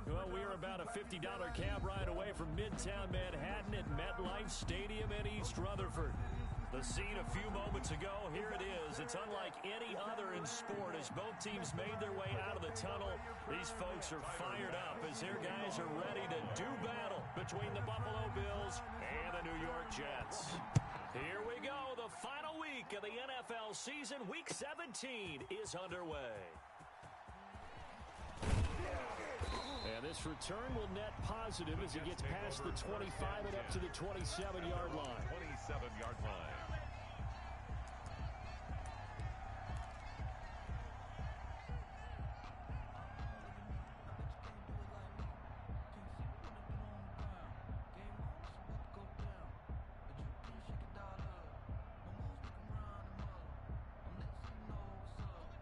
Well, we are about a $50 cab ride away from Midtown Manhattan at MetLife Stadium in East Rutherford. The scene a few moments ago, here it is. It's unlike any other in sport as both teams made their way out of the tunnel. These folks are fired up as their guys are ready to do battle between the Buffalo Bills and the New York Jets. Here we go. The final week of the NFL season, Week 17, is underway. And this return will net positive as he gets past the 25 and up to the 27-yard line. 27-yard line.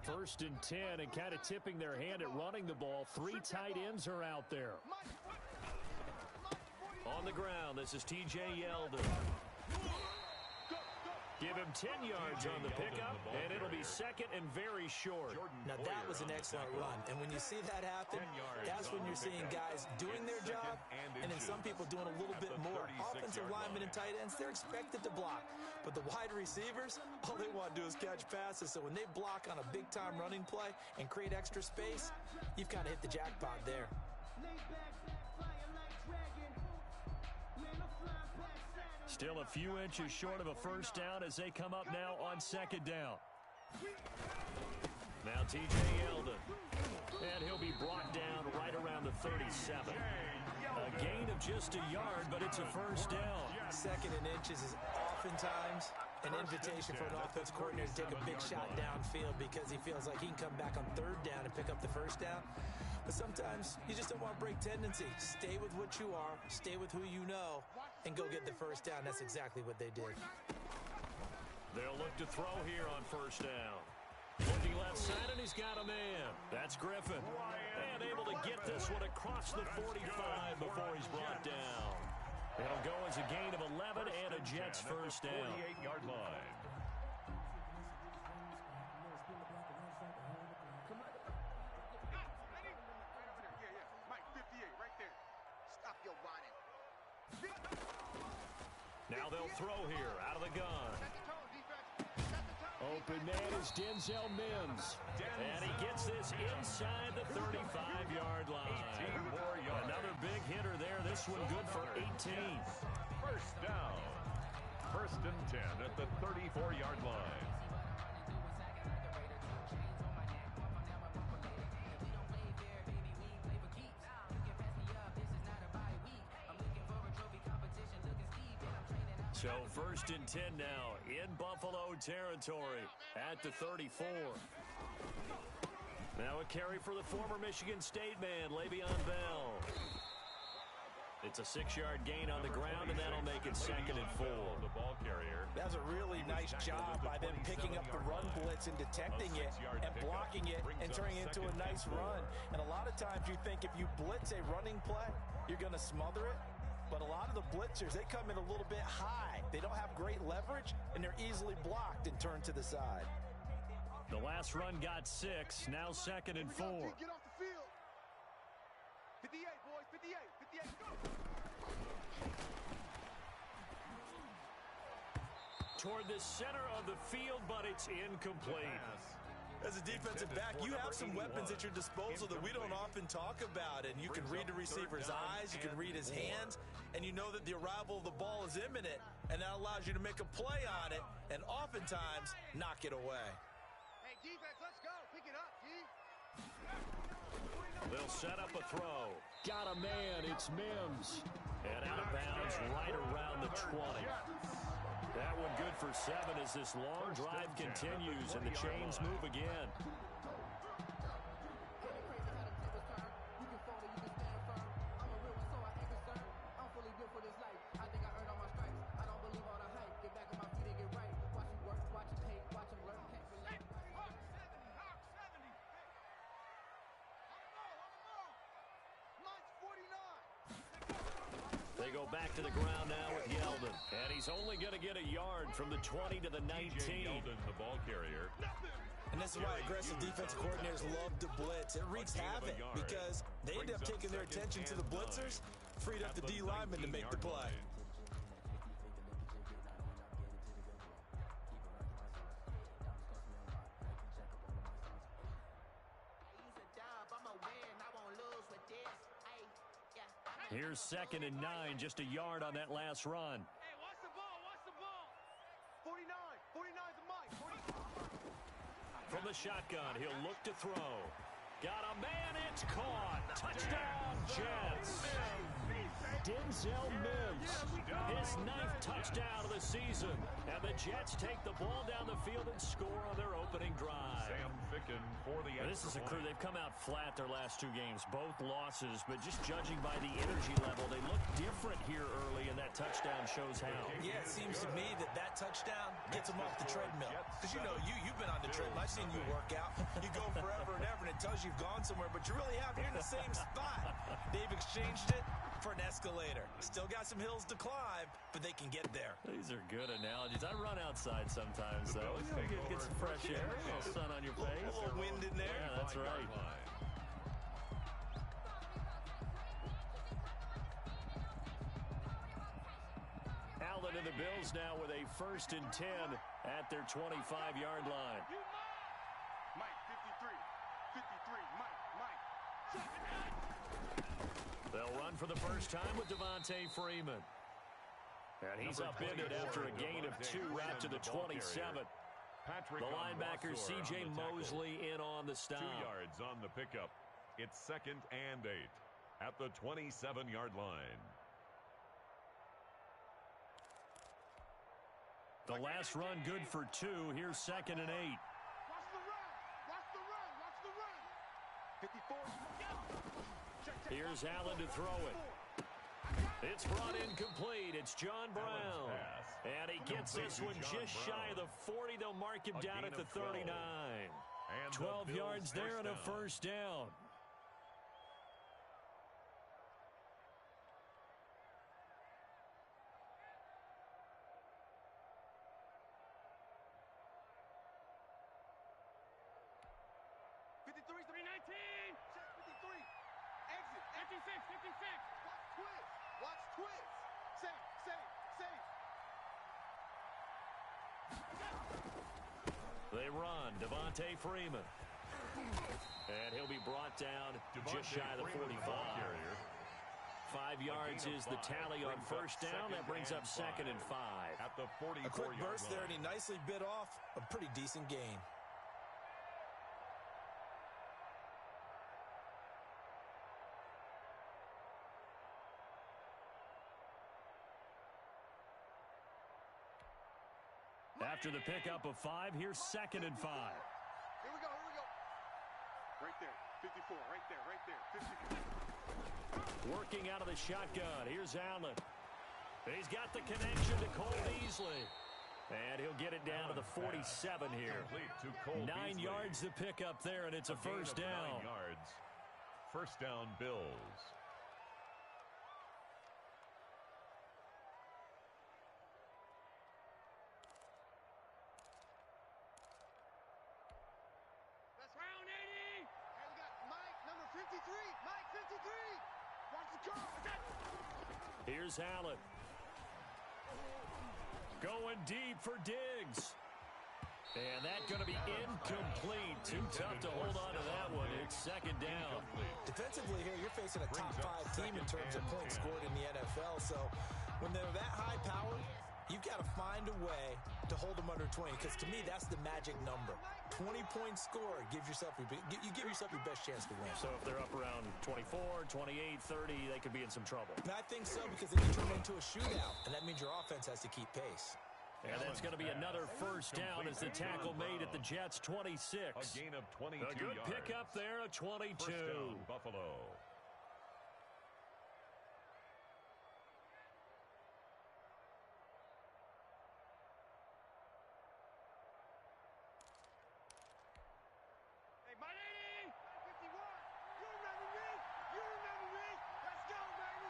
First and 10, and kind of tipping their hand at running the ball. 3 tight ends are out there. On the ground, this is T.J. Yeldon. Give him 10 yards on the pickup, and it'll be second and very short. Now, that was an excellent run. And when you see that happen, that's when you're seeing guys doing their job and then some people doing a little bit more. Offensive linemen and tight ends, they're expected to block. But the wide receivers, all they want to do is catch passes. So when they block on a big-time running play and create extra space, you've kind of hit the jackpot there. Still a few inches short of a first down as they come up now on second down. Now T.J. Yeldon. And he'll be brought down right around the 37. A gain of just a yard, but it's a first down. Second and inches is oftentimes an invitation for an offense coordinator to take a big shot downfield because he feels like he can come back on third down and pick up the first down. But sometimes you just don't want to break tendency. Stay with what you are, stay with who you know, and go get the first down. That's exactly what they did. They'll look to throw here on first down. Looking left side, and he's got a man. That's Griffin. And able to get this one across the 45 before he's brought down. It'll go as a gain of 11 and a Jets first down. 48-yard line. Now they'll throw here out of the gun. Open man is Denzel Mims. And he gets this inside the 35-yard line. Another big hitter there. This one good for 18. First down. First and 10 at the 34-yard line. So first and 10 now in Buffalo territory at the 34. Now a carry for the former Michigan State man, Le'Veon Bell. It's a 6-yard gain on the ground, and that'll make it second and 4. The ball carrier. That's a really nice job by them picking up the run blitz and detecting it and blocking it and turning it into a nice run. And a lot of times you think if you blitz a running play, you're going to smother it. But a lot of the blitzers, they come in a little bit high. They don't have great leverage, and they're easily blocked and turned to the side. The last run got 6, now second and 4. Get off the field. 58, boys, 58, 58, go. Toward the center of the field, but it's incomplete. As a defensive back, you have some weapons at your disposal that we don't often talk about. And you can read the receiver's eyes, you can read his hands, and you know that the arrival of the ball is imminent, and that allows you to make a play on it and oftentimes knock it away. Hey, defense, let's go. Pick it up, G. They'll set up a throw. Got a man, it's Mims. And out of bounds right around the 20. That one good for 7 as this long drive continues and the chains move again. They go back to the ground now with Yeldon. And he's only going to get a yard from the 20 to the 19. Yeldon, the ball carrier. And this is why aggressive defensive coordinators love to blitz. It wreaks havoc because They ended up taking their attention to the blitzers, freed up the D lineman to make the play. Here's 2nd and 9, just a yard on that last run. Hey, watch the ball, watch the ball. 49, 49's the mic. 40. From the shotgun, he'll look to throw. Got a man, it's caught. Touchdown, Jets. Denzel Mims, his 9th touchdown of the season. And the Jets take the ball down the field and score on their opening drive. Sam Ficken for the extra This is a crew. point. They've come out flat their last 2 games, both losses. But just judging by the energy level, they look different here early, and that touchdown shows how. Yeah, it seems to me that touchdown gets them off the treadmill. Because, you know, you've been on the treadmill. I've seen you work out. You go forever and ever, and it tells you you've gone somewhere, but you really have. You're in the same spot. They've exchanged it for an escalator. Still got some hills to climb, but they can get there. These are good analogies. I run outside sometimes, though. Get some fresh air, a little sun on your face. A little wind in there. Yeah, that's right. Allen and the Bills now with a 1st and 10 at their 25-yard line. Mike, 53. 53, Mike. They'll run for the first time with Devontae Freeman. And he's upended after a gain of 2 out to the 27. The linebacker, C.J. Mosley, in on the stop. 2 yards on the pickup. It's 2nd and 8 at the 27-yard line. The last run good for 2. Here's 2nd and 8. Watch the run. Watch the run. Watch the run. 54. Check. Here's Allen to throw it. It's brought in complete. It's John Brown. And he gets this one just shy of the 40. They'll mark him down at the 39. 12 yards there and a first down. Check 53. Exit. 56. Watch twist. Watch twist. Safe. They run. Devontae Freeman. And he'll be brought down just shy of the 45. 5 yards is the tally on first down. That brings up 2nd and 5. At the 44-yard A quick burst there, and he line. nicely bit off a pretty decent gain. After the pickup of 5, here's 2nd and 5. Here we go. Right there. 54. Right there. 54. Working out of the shotgun. Here's Allen. He's got the connection to Cole Beasley. And he'll get it down to the 47 here. 9 yards to pick up there, and it's a first down. 9 yards. First down, Bills. That's round 80. And we got Mike, number 53. Mike, 53. Watch the curve. Here's Allen. Going deep for Diggs. And that's going to be incomplete. Too tough to hold on to that one. It's 2nd down. Defensively here, you're facing a top 5 team in terms of points scored in the NFL. So when they're that high powered, you've got to find a way to hold them under 20. Because to me, that's the magic number. 20 points scored. You give yourself your best chance to win. So if they're up around 24, 28, 30, they could be in some trouble. And I think so, because then you turn it into a shootout. And that means your offense has to keep pace. And that's going to be another first down as the tackle made at the Jets' 26. A gain of 22 A good yards. pickup there, a 22. First down, Buffalo. Hey, my lady. 51. You remember me? Let's go, baby.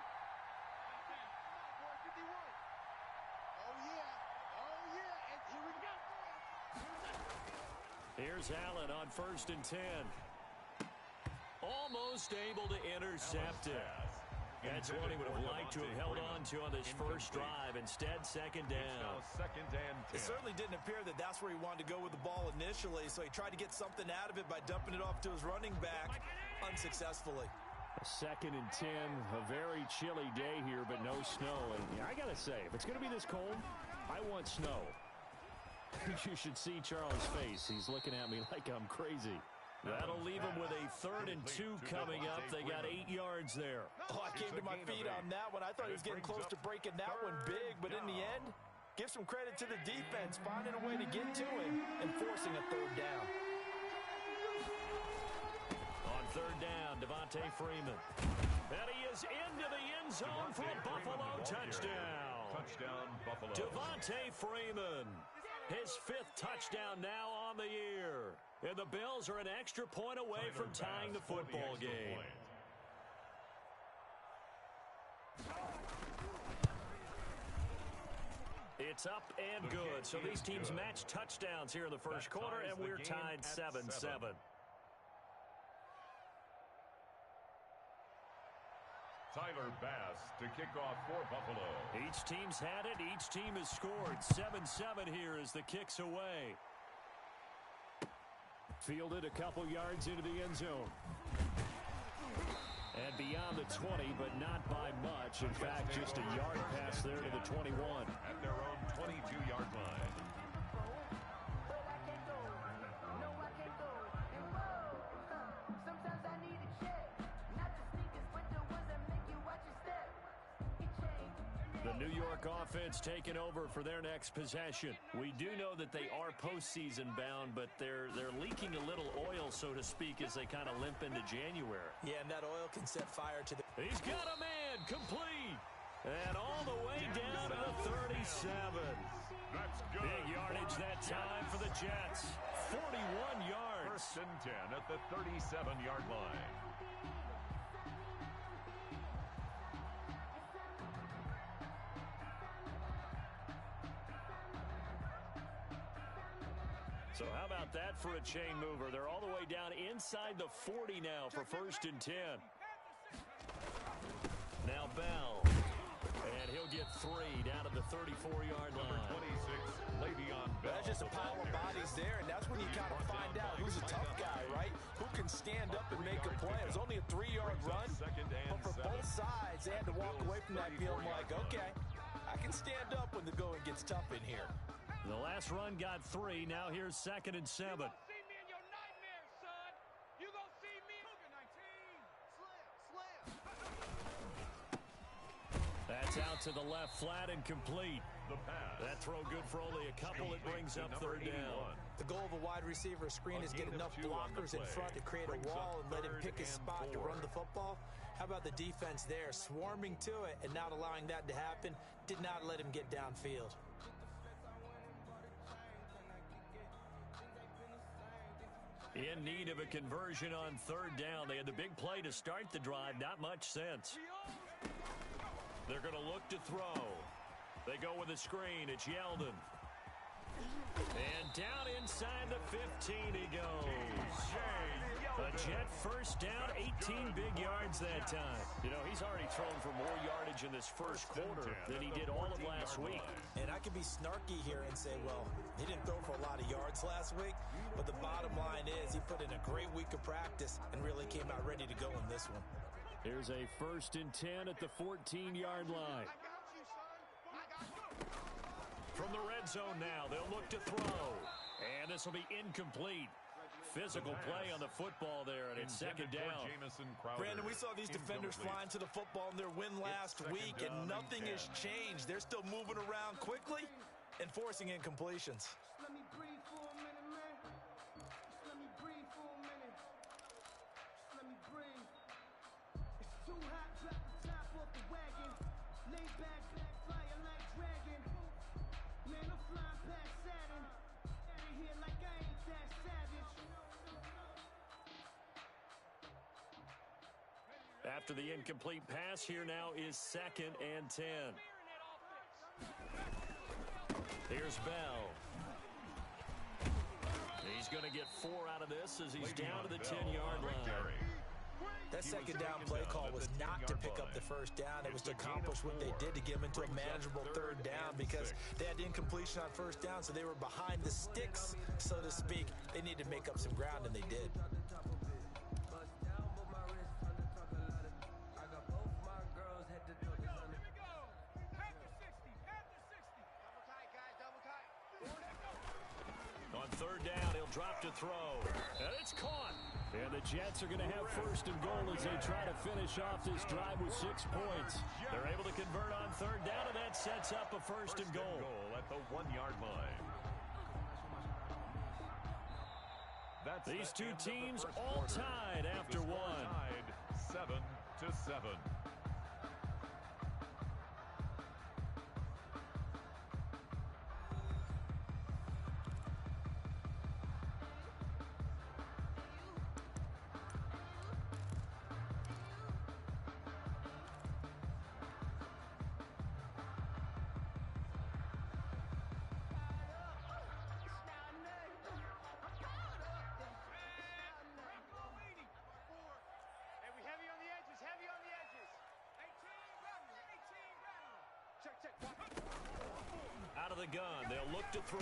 Come on, boy, 51. Oh, yeah. And here we go. Here's Allen on 1st and 10. Almost able to intercept it. That's what he would have liked to have held on to on this first drive. Instead, second down. Second and 10. It certainly didn't appear that that's where he wanted to go with the ball initially, so he tried to get something out of it by dumping it off to his running back unsuccessfully. Second and 10, a very chilly day here, but no snow. And I got to say, if it's going to be this cold, I want snow. You should see Charles' face. He's looking at me like I'm crazy. That'll leave them with a 3rd and 2 coming up. They got 8 yards there. Oh, I came to my feet on that one. I thought he was getting close to breaking that one big, but in the end, give some credit to the defense, finding a way to get to him and forcing a 3rd down. On 3rd down, Devontae Freeman. And he is into the end zone for a Buffalo touchdown. Touchdown, Buffalo. Devontae Freeman, his 5th touchdown now on the year. And the Bills are an extra point away from tying the football game. It's up and good. So these teams match touchdowns here in the first quarter, and we're tied 7-7. Tyler Bass to kick off for Buffalo. Each team's had it. Each team has scored. 7-7 here as the kick's away. Fielded a couple yards into the end zone. And beyond the 20, but not by much. In fact, just a yard pass there to the 21. At their own 22-yard line. The New York offense taking over for their next possession. We do know that they are postseason bound, but they're leaking a little oil, so to speak, as they kind of limp into January. Yeah, and that oil can set fire to the... He's got a man, complete. And all the way down to the 37. That's good. Big yardage that time for the Jets. 41 yards. 1st and 10 at the 37-yard line. So how about that for a chain mover? They're all the way down inside the 40 now for 1st and 10. Now Bell. And he'll get 3 down to the 34-yard line. Number 26, Le'Veon Bell. That's just a pile of bodies there, and that's when you kind of find out who's a tough guy, right? Who can stand up and make a play. It was only a 3-yard run, but for both sides, they had to walk away from that feeling like, okay, I can stand up when the going gets tough in here. The last run got 3. Now here's 2nd and 7. You gonna see me in your nightmares, son. You gonna see me in 19. Slam. That's out to the left, flat and complete. The pass. That throw good for only a couple. It brings up 3rd down. The goal of a wide receiver screen is get enough blockers in front to create a wall and let him pick his spot to run the football. How about the defense there, swarming to it and not allowing that to happen? Did not let him get downfield. In need of a conversion on 3rd down. They had the big play to start the drive. Not much sense. They're going to look to throw. They go with a screen. It's Yeldon. And down inside the 15 he goes. A Jet 1st down, 18 big yards that time. You know, he's already thrown for more yardage in this first quarter than he did all of last week. And I could be snarky here and say, well, he didn't throw for a lot of yards last week, but the bottom line is he put in a great week of practice and really came out ready to go in this one. Here's a 1st and 10 at the 14-yard line. From the red zone now, they'll look to throw. And this will be incomplete. Physical play on the football there, and it's 2nd down. Brandon, we saw these defenders flying to the football in their win last week, and nothing has changed. They're still moving around quickly and forcing incompletions. Let me breathe for a minute, man. Just let me breathe for a minute. Just let me breathe. It's too hot, drop the top off the wagon. Lay back, flying like dragon. Man, I'm flying past Saturn. Out of here like I ain't that savage. After the incomplete pass, here now is 2nd and 10. Here's Bell. He's going to get 4 out of this as he's down to the 10-yard line. That second down play call was not to pick up the first down. It was to accomplish what they did to get them into a manageable third down because they had incompletion on first down, so they were behind the sticks, so to speak. They needed to make up some ground, and they did. On third down, he'll drop to throw. And it's caught. And the Jets are going to have first and goal as they try to finish off this drive with 6 points. They're able to convert on third down, and that sets up a first and goal. At the 1-yard line. These two teams all tied after one. Tied 7-7. Out of the gun, they'll look to throw.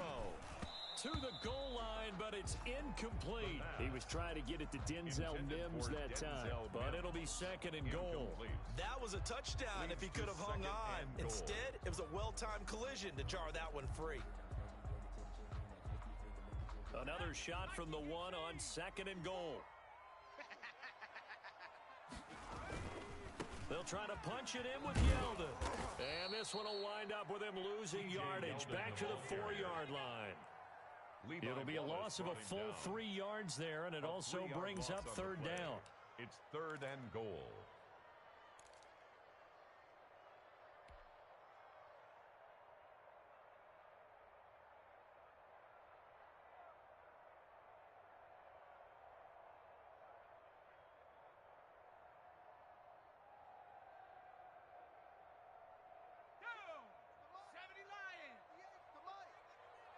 To the goal line, but it's incomplete. He was trying to get it to Denzel Mims that time, but it'll be second and goal. That was a touchdown if he could have hung on. Instead, it was a well-timed collision to jar that one free. Another shot from the one on second and goal. They'll try to punch it in with Yeldon. And this one will wind up with him losing yardage back to the 4-yard line. It'll be a loss of a full 3 yards there, and it also brings up third down. It's third and goal.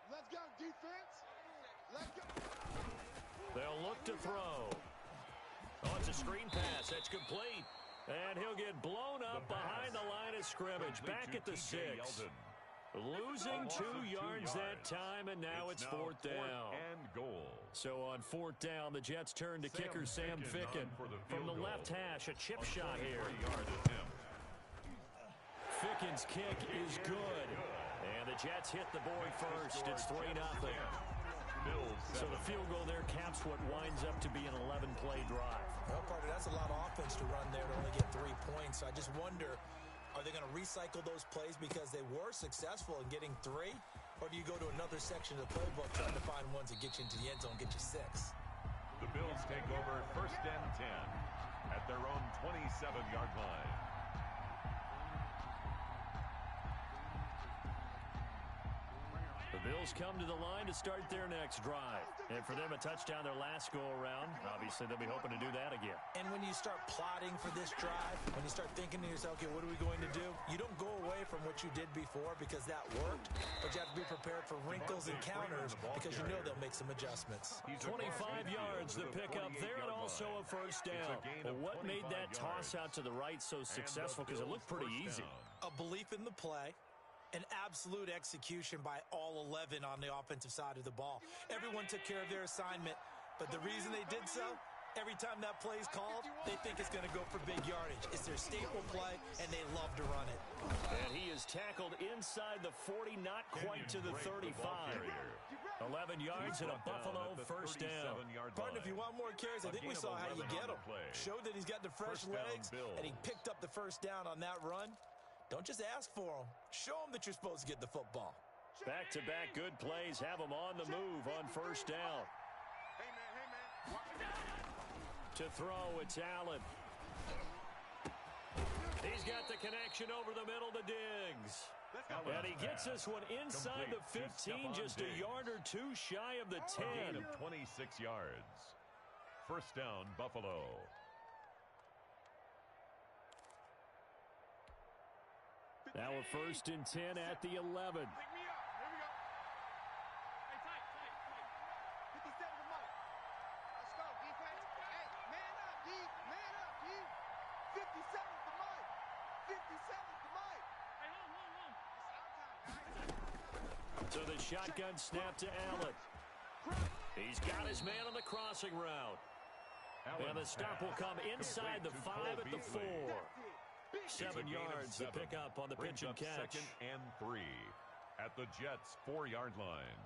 Let's go, defense. Let's go. They'll look to throw. Oh, it's a screen pass. That's complete. And he'll get blown up behind the line of scrimmage. Back at the 6. Losing 2 yards that time, and now it's fourth down. And goal. So on fourth down, the Jets turn to kicker Sam Ficken. From the left hash, a chip shot here. Ficken's kick is good. And the Jets hit the board first. It's 3-0. So the field goal there caps what winds up to be an 11-play drive. Well, partner, that's a lot of offense to run there to only get 3 points. So I just wonder, are they going to recycle those plays because they were successful in getting 3? Or do you go to another section of the playbook trying to find ones that get you into the end zone, get you 6? The Bills take over first and 10 at their own 27-yard line. The Bills come to the line to start their next drive. And for them, a touchdown their last go-around. Obviously, they'll be hoping to do that again. And when you start plotting for this drive, when you start thinking to yourself, okay, what are we going to do? You don't go away from what you did before because that worked, but you have to be prepared for wrinkles and counters because you know they'll make some adjustments. 25 yards the pickup there, and also a first down. Well, what made that toss out to the right so successful? Because it looked pretty easy. A belief in the play. An absolute execution by all 11 on the offensive side of the ball. Everyone took care of their assignment, but the reason they did so, every time that play is called, they think it's going to go for big yardage. It's their staple play, and they love to run it. And he is tackled inside the 40, not quite to the 35. 11 yards and a Buffalo first down. Partner, if you want more carries, I think we saw how you get them. Showed that he's got the fresh legs, and he picked up the first down on that run. Don't just ask for them. Show them that you're supposed to get the football. Back-to-back good plays have them on the move on first down. Hey, man. To throw, it's Allen. He's got the connection over the middle to Diggs. And he gets this one inside the 15, just a yard or 2 shy of the 10. A gain of 26 yards. First down, Buffalo. Now a first and 10 at the 11. Pick me up. Here we go. Hey, tight. Hit the set of the mic. Let's go, defense. Hey, man up, D. Man So the shotgun snap to Allen. He's got his man on the crossing route. And the stop will come inside the 5 at the 4. 7 yards to pick up on the pitch and catch. 2nd and 3 at the Jets' 4-yard line.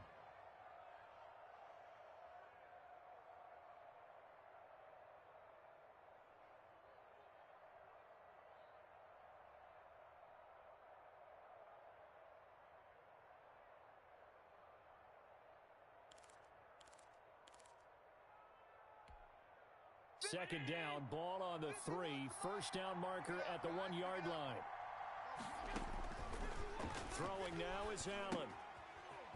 Second down, ball on the 3. First down marker at the 1-yard line. Throwing now is Allen.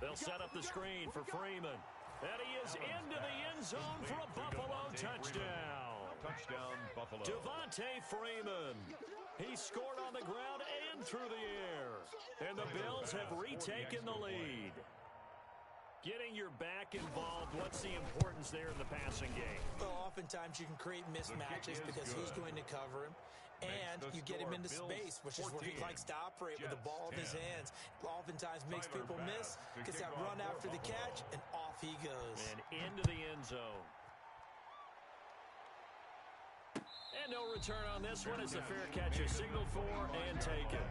They'll set up the screen for Freeman. And he is into the end zone for a Buffalo touchdown. Touchdown, Buffalo. Devontae Freeman. He scored on the ground and through the air. And the Bills have retaken the lead. Getting your back involved, what's the importance there in the passing game? Well, oftentimes you can create mismatches because who's going to cover him. And you get him into space, which is where he likes to operate with the ball in his hands. Oftentimes makes people miss, gets that run after the catch, and off he goes. And into the end zone. And no return on this one as the fair catch is signaled for and taken.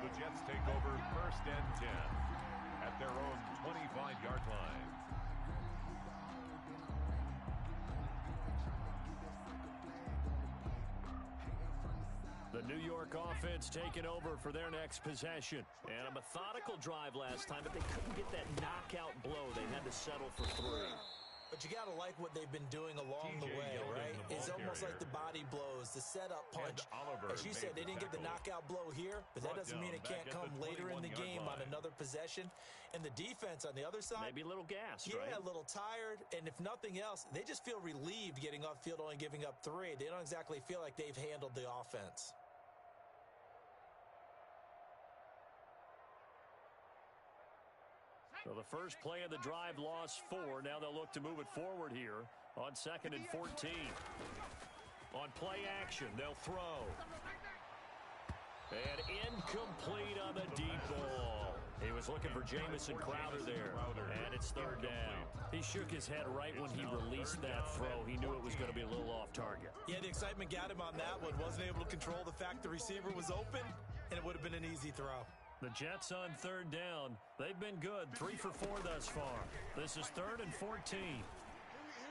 The Jets take over 1st and 10 at their own 25-yard line. The New York offense taking over for their next possession. And a methodical drive last time, but they couldn't get that knockout blow. They had to settle for 3. But you got to like what they've been doing along the way, right? It's almost like the body blows, the setup punch. As you said, they didn't get the knockout blow here, but that doesn't mean it can't come later in the game on another possession. And the defense on the other side, maybe a little gassed, yeah, right? a little tired. And if nothing else, they just feel relieved getting off field, only giving up 3. They don't exactly feel like they've handled the offense. So the first play of the drive lost 4. Now they'll look to move it forward here on 2nd and 14. On play action, they'll throw. And incomplete on the deep ball. He was looking for Jamison Crowder there. And it's 3rd down. He shook his head right when he released that throw. He knew it was going to be a little off target. Yeah, the excitement got him on that one. Wasn't able to control the fact the receiver was open, and it would have been an easy throw. The Jets on 3rd down. They've been good. 3 for 4 thus far. This is 3rd and 14. Here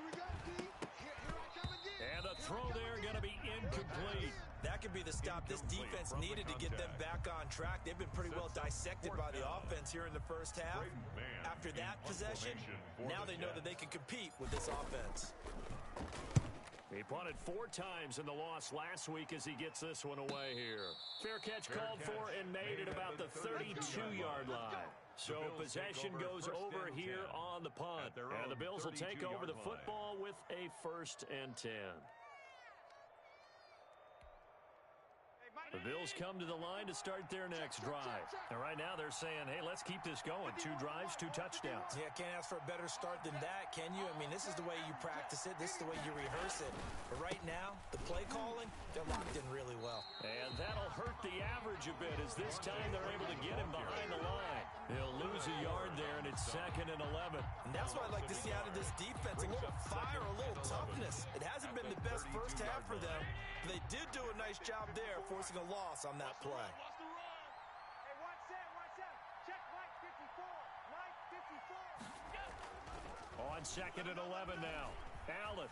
we go, D. Here I come again. And the throw there going to be incomplete. That could be the stop this defense needed to get them back on track. They've been pretty well dissected by the offense here in the first half. After that possession, now they know that they can compete with this offense. He punted 4 times in the loss last week as he gets this one away here. Fair catch called for and made at about the 32-yard line. So possession goes over here on the punt. And the Bills will take over the football with a 1st and 10. The Bills come to the line to start their next drive. And right now they're saying, hey, let's keep this going. 2 drives, 2 touchdowns. Yeah, can't ask for a better start than that, can you? I mean, this is the way you practice it. This is the way you rehearse it. But right now, the play calling, they're locked in really well. And that'll hurt the average a bit as this time they're able to get him behind the line. He'll lose a yard there, and it's 2nd and 11. And that's what I'd like to see out of this defense. A little fire, a little toughness. It hasn't been the best first half for them. They did do a nice job there, forcing a loss on that play. Hey, watch that. Check Mike 54. Mike 54. On 2nd and 11 now. Allen.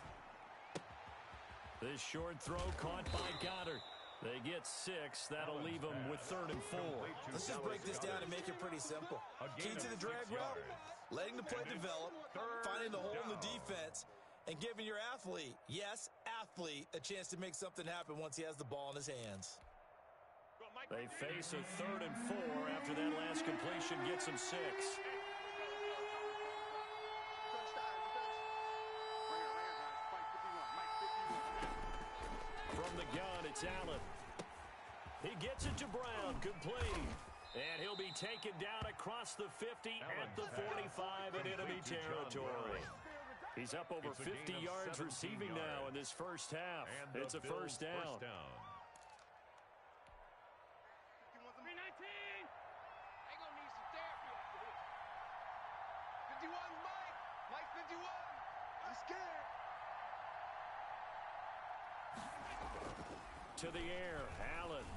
This short throw caught by Goddard. They get 6. That'll leave them with 3rd and 4. Let's just break this down and make it pretty simple. Key to the drag route, letting the play develop, finding the hole in the defense, and giving your athlete, yes, athlete, a chance to make something happen once he has the ball in his hands. They face a 3rd and 4 after that last completion gets them 6. From the gun, it's Allen. He gets it to Brown, complete. And he'll be taken down across the 50 at the 45 in enemy territory. He's up over 50 yards receiving now in this first half. It's a 1st down. Mike. Mike 51. I'm scared. To the air, Allen.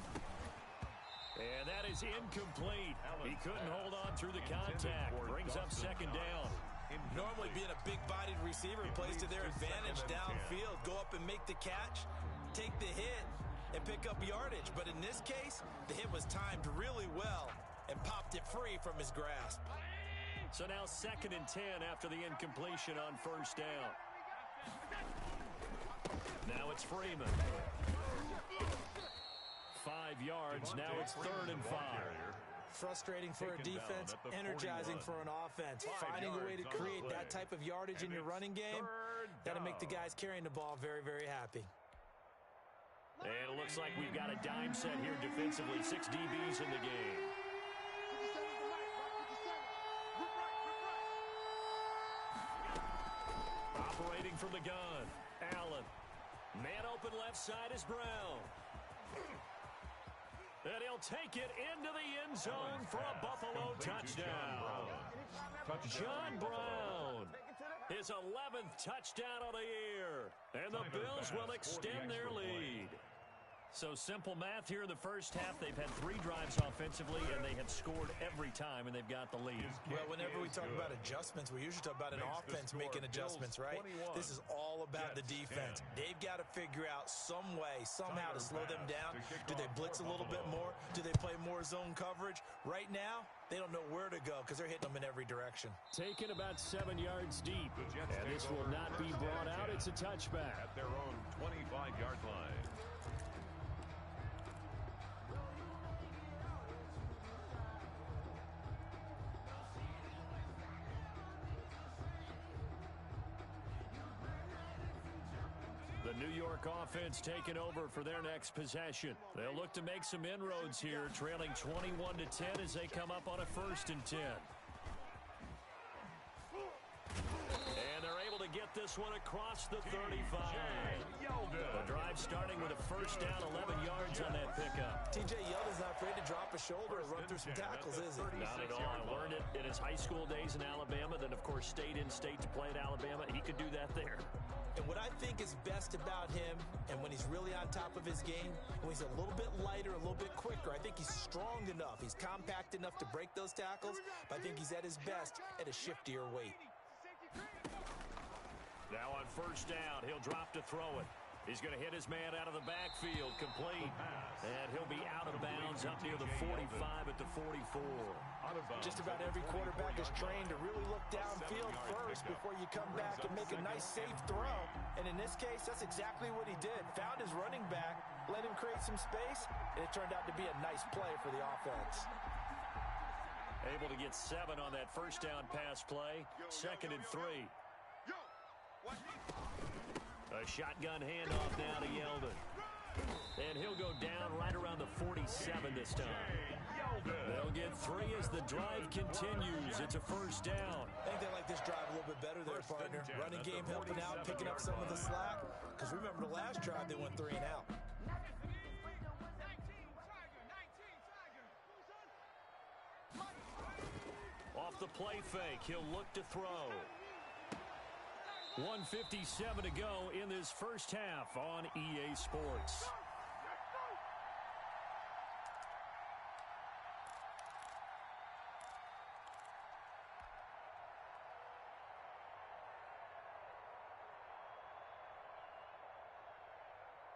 And that is incomplete. He couldn't hold on through the contact. Brings up second down. Normally being a big-bodied receiver plays to their advantage downfield. Go up and make the catch, take the hit, and pick up yardage. But in this case, the hit was timed really well and popped it free from his grasp. So now 2nd and 10 after the incompletion on first down. Now it's Freeman. 5 yards. Now it's 3rd and 5. Frustrating for a defense, energizing for an offense. Finding a way to create that type of yardage in your running game, that'll make the guys carrying the ball very, very happy. And it looks like we've got a dime set here defensively. 6 DBs in the game. Operating from the gun, Allen. Man open left side is Brown. And he'll take it into the end zone for a Buffalo touchdown. John Brown, his 11th touchdown of the year. And the Bills will extend their lead. So simple math here in the first half. They've had 3 drives offensively, and they have scored every time, and they've got the lead. Well, whenever we talk about adjustments, we usually talk about an offense making adjustments, right? This is all about the defense. They've got to figure out some way, somehow to slow them down. Do they blitz a little bit more? Do they play more zone coverage? Right now, they don't know where to go because they're hitting them in every direction. Taken about 7 yards deep, and this will not be brought out. It's a touchback. At their own 25-yard line. The New York offense taking over for their next possession. They'll look to make some inroads here, trailing 21-10 as they come up on a 1st and 10. And they're able to get this one across the 35. The drive starting with a first down, 11 yards on that pickup. TJ Yeldon's not afraid to drop a shoulder or run through some tackles, is he? Not at all. I learned it in his high school days in Alabama, then, of course, stayed in state to play at Alabama. He could do that there. And what I think is best about him, and when he's really on top of his game, when he's a little bit lighter, a little bit quicker, I think he's strong enough. He's compact enough to break those tackles, but I think he's at his best at a shiftier weight. Now on first down, he'll drop to throw it. He's going to hit his man out of the backfield, complete. And he'll be out of bounds up near the 45 at the 44. Just about every quarterback is trained to really look downfield first before you come back and make a nice, safe throw. And in this case, that's exactly what he did. Found his running back, let him create some space, and it turned out to be a nice play for the offense. Able to get 7 on that first down pass play. 2nd and 3. A shotgun handoff now to Yeldon. And he'll go down right around the 47 this time. They'll get 3 as the drive continues. It's a first down. I think they like this drive a little bit better there, partner. Running game helping out, picking up some of the slack. Because remember the last drive, they went 3 and out. Off the play fake, he'll look to throw. 1:57 to go in this first half on EA Sports.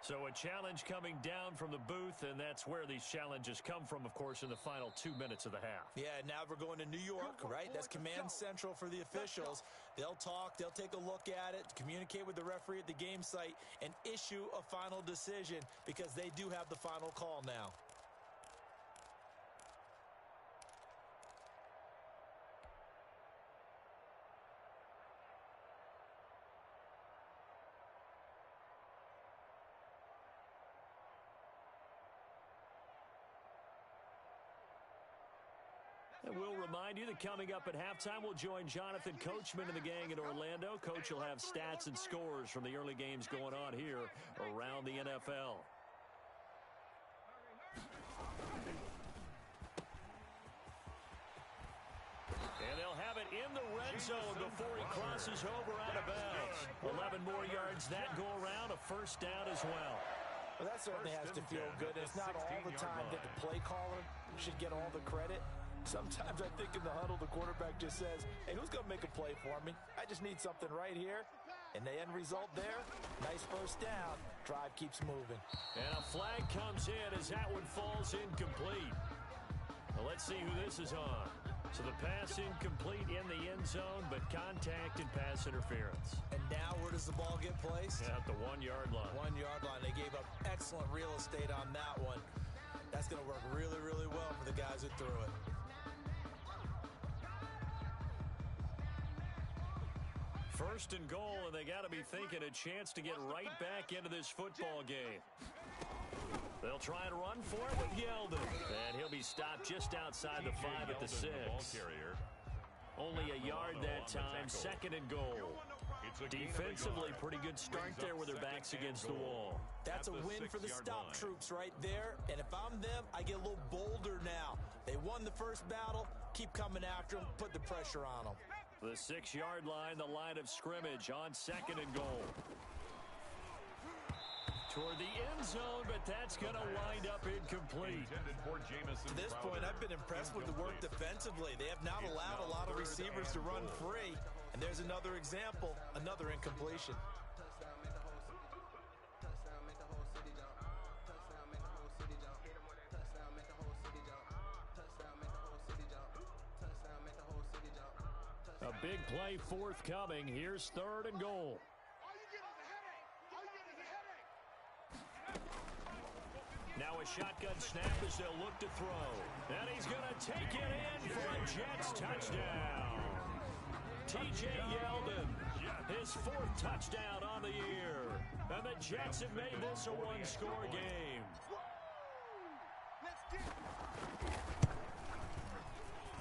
So a challenge coming down from the booth, and that's where these challenges come from, of course, in the final 2 minutes of the half. Yeah, now we're going to New York, right? That's command central for the officials. They'll talk, they'll take a look at it, communicate with the referee at the game site, and issue a final decision because they do have the final call now. And we'll remind you that coming up at halftime, we'll join Jonathan Coachman and the gang in Orlando. Coach will have stats and scores from the early games going on here around the NFL. And they'll have it in the red zone before he crosses over out of bounds. 11 more yards that go around, a first down as well. Well, that certainly has to feel good. It's not all the time that the play caller should get all the credit. Sometimes I think in the huddle, the quarterback just says, hey, who's going to make a play for me? I just need something right here. And the end result there, nice first down. Drive keeps moving. And a flag comes in as that one falls incomplete. Well, let's see who this is on. So the pass incomplete in the end zone, but contact and pass interference. And now where does the ball get placed? At the 1-yard line. 1-yard line. They gave up excellent real estate on that one. That's going to work really, really well for the guys who threw it. First and goal, and they got to be thinking a chance to get right back into this football game. They'll try and run for it with Yeldon. And he'll be stopped just outside the 5 at the 6. Only a yard that time, second and goal. Defensively, pretty good start there with their backs against the wall. That's a win for the stop troops right there. And if I'm them, I get a little bolder now. They won the first battle. Keep coming after them. Put the pressure on them. The 6-yard line, the line of scrimmage on second and goal. Toward the end zone, but that's going to wind up incomplete. To this point, I've been impressed with the work defensively. They have not allowed a lot of receivers to run free. And there's another example, another incompletion. A big play forthcoming. Here's third and goal. Now a shotgun snap as they'll look to throw. And he's going to take it in for a Jets touchdown. T.J. Yeldon, his 4th touchdown on the year. And the Jets have made this a one-score game.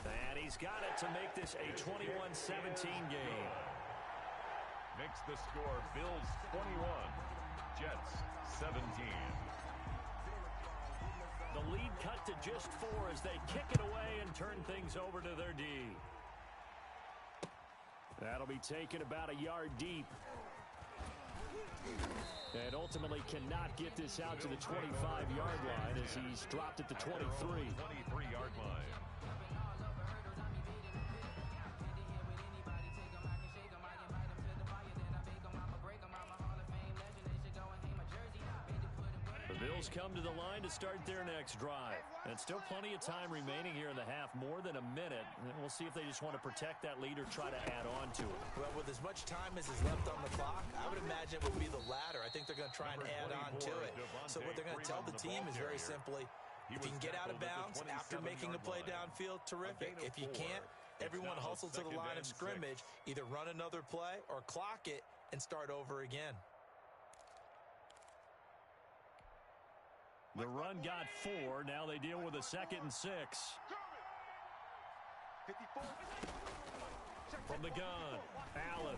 And he's got it to make this a 21-17 game. Makes the score Bills 21, Jets 17. The lead cut to just 4 as they kick it away and turn things over to their D. That'll be taken about a yard deep. And ultimately cannot get this out to the 25-yard line as he's dropped at the 23. 23-yard line. The Bills come to the line to start their next drive. And still plenty of time remaining here in the half, more than a minute. And we'll see if they just want to protect that lead or try to add on to it. Well, with as much time as is left on the clock, I would imagine it would be the latter. I think they're going to try and add on to it. So what they're going to tell the team is very simply, if you can get out of bounds after making a play downfield, terrific. If you can't, everyone hustle to the line of scrimmage, either run another play or clock it and start over again. The run got 4. Now they deal with a 2nd and 6. From the gun, Allen.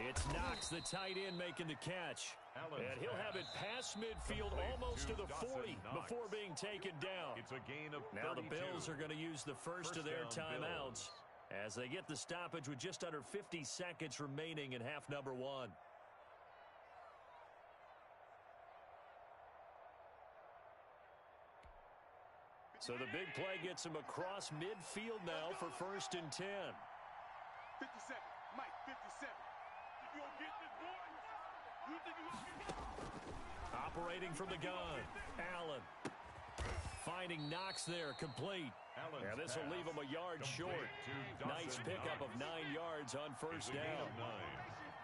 It's Knox, the tight end, making the catch. And he'll have it past midfield almost to the 40 before being taken down. It's a gain of 32. Now the Bills are going to use the first of their timeouts as they get the stoppage with just under 50 seconds remaining in half number 1. So the big play gets him across midfield now for 1st and 10. 57, Mike, 57. You gonna get this, boy? You think you gonna get this? Operating from the gun, Allen. Finding Knox there, complete. Yeah, this will leave him a yard short. Nice pickup of 9 yards on first down.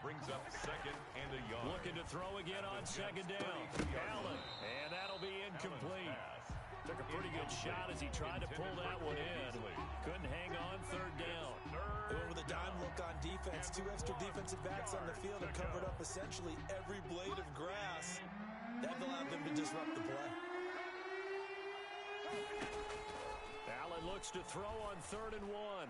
Brings up 2nd and a yard. Looking to throw again on 2nd down. Allen, and that'll be incomplete. Took a pretty good shot as he tried to pull that one in. Couldn't hang on 3rd down. With a dime look on defense, 2 extra defensive backs on the field and covered up essentially every blade of grass. That allowed them to disrupt the play. Allen looks to throw on 3rd and 1.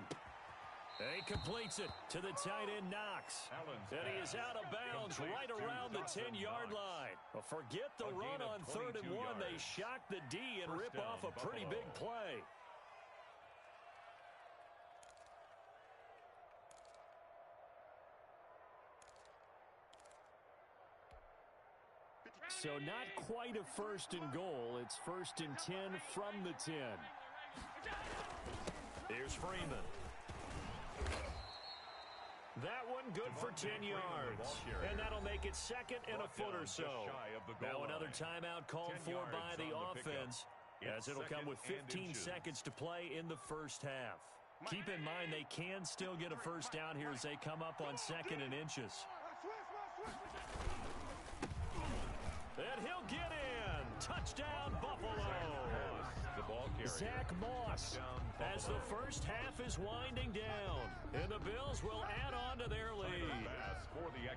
And he completes it to the tight end, Knox. And he is out of bounds right around the 10-yard line. Well, forget the run on 3rd and 1. They shock the D and rip off a pretty big play. So not quite a first and goal. It's first and 10 from the 10. Here's Freeman. That one good for 10 yards. And that'll make it second and a foot or so. Now another timeout called for by the offense, as it'll come with 15 seconds to play in the first half. Keep in mind they can still get a first down here as they come up on second and inches. And he'll get in. Touchdown, Buffalo. Zach Moss as the first half is winding down. And the Bills will add on to their lead.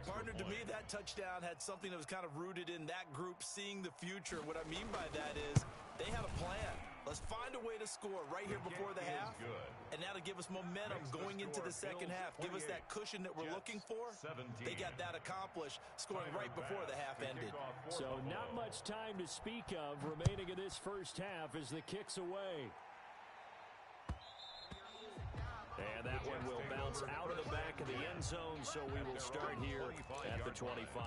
Partner, to me, that touchdown had something that was kind of rooted in that group seeing the future. What I mean by that is they had a plan. Let's find a way to score right here before the half. And that'll give us momentum going into the second half. Give us that cushion that we're looking for. They got that accomplished, scoring right before the half ended. So not much time to speak of remaining in this first half as the kick's away. And that one will bounce out of the back of the end zone, so we will start here at the 25.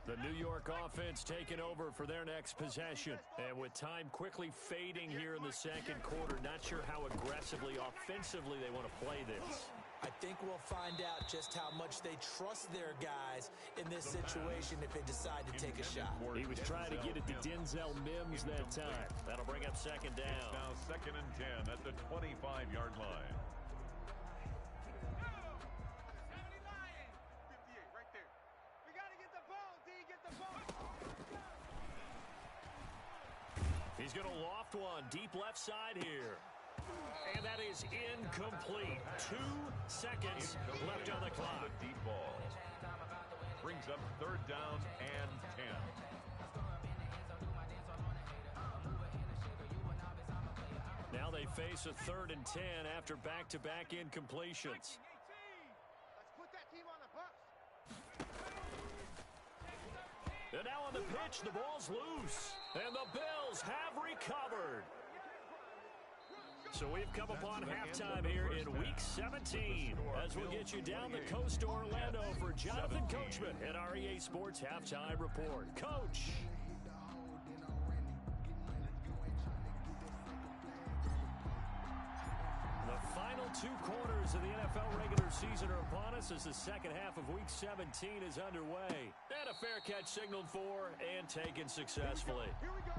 The New York offense taking over for their next possession. And with time quickly fading here in the second quarter, not sure how aggressively, offensively they want to play this. I think we'll find out just how much they trust their guys in this situation if they decide to take a shot. He was trying to get it to Denzel Mims that time. That'll bring up second down. Now second and 10 at the 25-yard line. He's going to loft one deep left side here. And that is incomplete. 2 seconds left on the clock. The deep ball brings up third down and 10. Now they face a third and 10 after back-to-back incompletions. Let's put that team on the bus. And now on the pitch, the ball's loose. And the Bills have recovered. So we've come upon halftime here in Week 17 as we'll get you down the coast to Orlando for Jonathan Coachman at our EA Sports Halftime Report. Coach. The final 2 quarters of the NFL regular season are upon us as the second half of Week 17 is underway. And a fair catch signaled for and taken successfully. Here we go.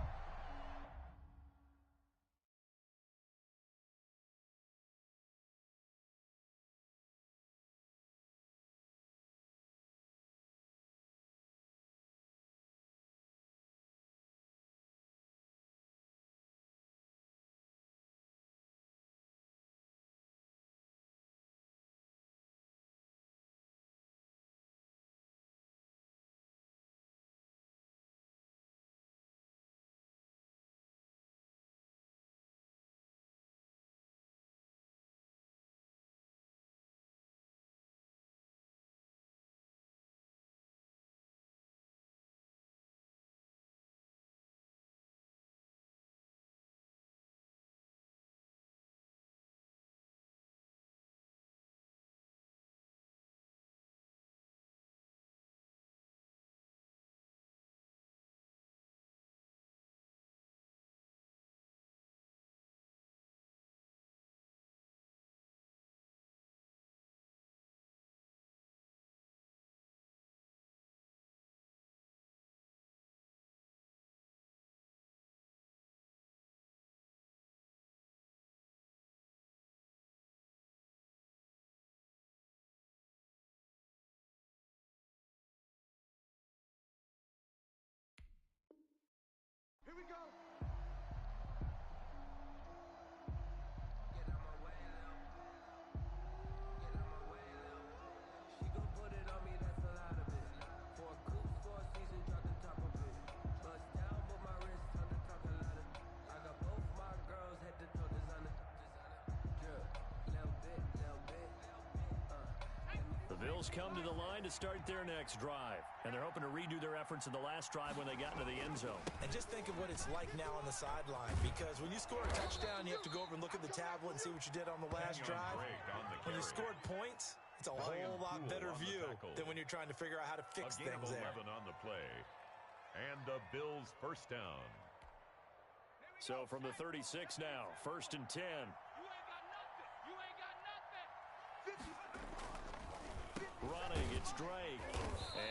Bills come to the line to start their next drive. And they're hoping to redo their efforts in the last drive when they got into the end zone. And just think of what it's like now on the sideline, because when you score a touchdown, you have to go over and look at the tablet and see what you did on the last drive. When you scored points, it's a whole lot better view than when you're trying to figure out how to fix things there. 11 on the play. And the Bills first down. So from the 36 now, 1st and 10. Running, it's Drake.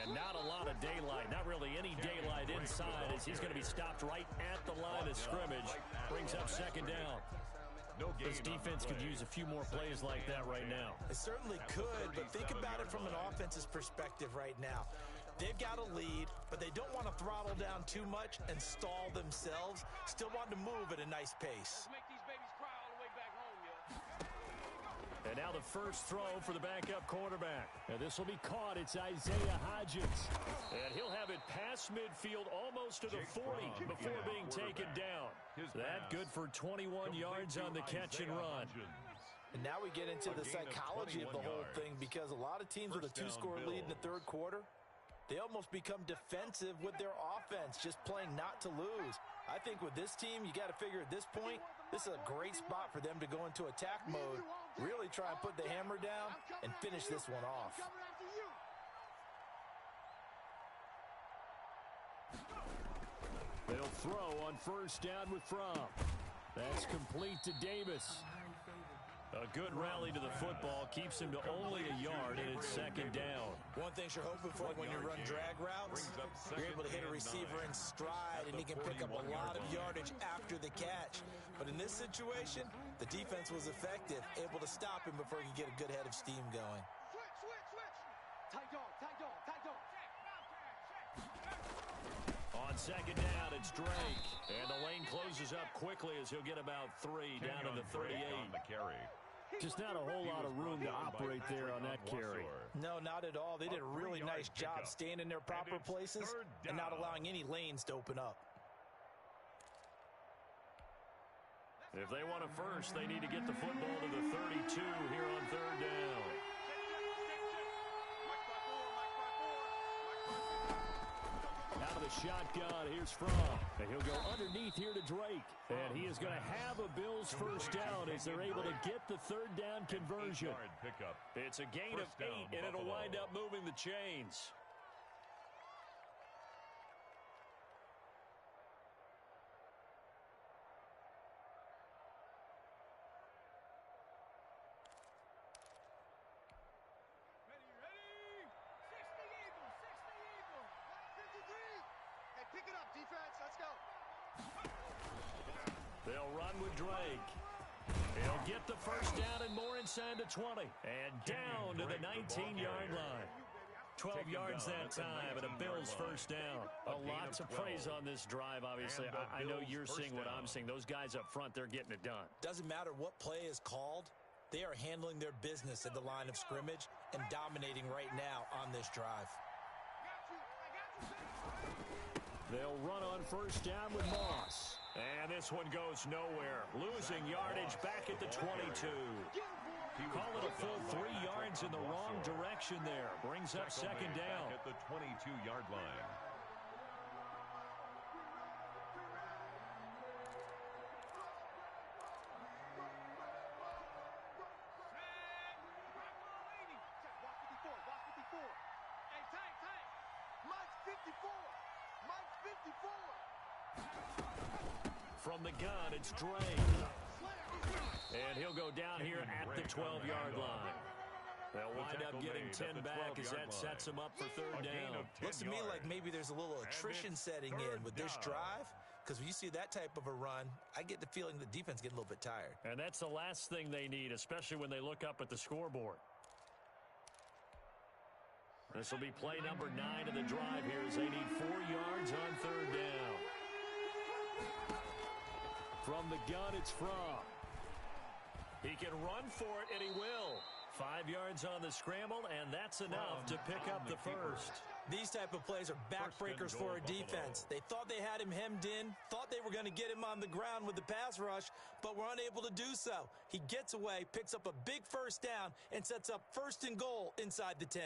And not a lot of daylight. Not really any daylight inside as he's going to be stopped right at the line of scrimmage. Brings up 2nd down. This defense could use a few more plays like that right now. It certainly could, but think about it from an offense's perspective right now. They've got a lead, but they don't want to throttle down too much and stall themselves. Still want to move at a nice pace. And now the first throw for the backup quarterback. And this will be caught. It's Isaiah Hodgins. And he'll have it past midfield almost to the 40 before being taken down. That good for 21 yards on the catch and run. And now we get into the psychology of the whole thing, because a lot of teams with a 2-score lead in the third quarter, they almost become defensive with their offense, just playing not to lose. I think with this team, you got to figure at this point, this is a great spot for them to go into attack mode, really try and put the hammer down and finish this one off. They'll throw on 1st down with Fromm. That's complete to Davis. A good rally to the football keeps him to only a yard, and it's 2nd down. One thing you're hoping for when you run drag routes, you're able to hit a receiver in stride, and he can pick up a lot of yardage after the catch. But in this situation, the defense was effective, able to stop him before he could get a good head of steam going. Tight dog, tight dog, tight dog. On 2nd down, it's Drake. And the lane closes up quickly as he'll get about 3 down to the 38. Just not a whole lot of room to operate there on that carry. No, not at all. They did a really nice job staying in their proper places and not allowing any lanes to open up. If they want a first, they need to get the football to the 32 here on 3rd down. Out of the shotgun, here's Fromm. And he'll go underneath here to Drake. And he is going to have a Bills first down as they're able to get the 3rd down conversion. It's a gain of 8, and it'll wind up moving the chains. Pick it up, defense. Let's go. They'll run with Drake. He'll get the first down and more inside the 20. And down to the 19-yard line. 12 yards that time and a Bills first down. A lot to praise on this drive, obviously. I know you're seeing what I'm seeing. Those guys up front, they're getting it done. Doesn't matter what play is called. They are handling their business at the line of scrimmage and dominating right now on this drive. They'll run on 1st down with Moss. And this one goes nowhere. Losing yardage back at the 22. Call it a full 3 yards in the wrong direction there. Brings up 2nd down. At the 22-yard line. From the gun, it's Drake. And he'll go down here at the 12-yard line. They'll wind up getting 10 back as that sets them up for 3rd down. Looks to me like maybe there's a little attrition setting in with this drive, because when you see that type of a run, I get the feeling the defense getting a little bit tired. And that's the last thing they need, especially when they look up at the scoreboard. This will be play number 9 of the drive here as they need 4 yards on 3rd down. From the gun, it's Fromm. He can run for it, and he will. 5 yards on the scramble, and that's enough to pick up the first. These type of plays are backbreakers for a defense. They thought they had him hemmed in, thought they were going to get him on the ground with the pass rush, but were unable to do so. He gets away, picks up a big first down, and sets up 1st and goal inside the 10.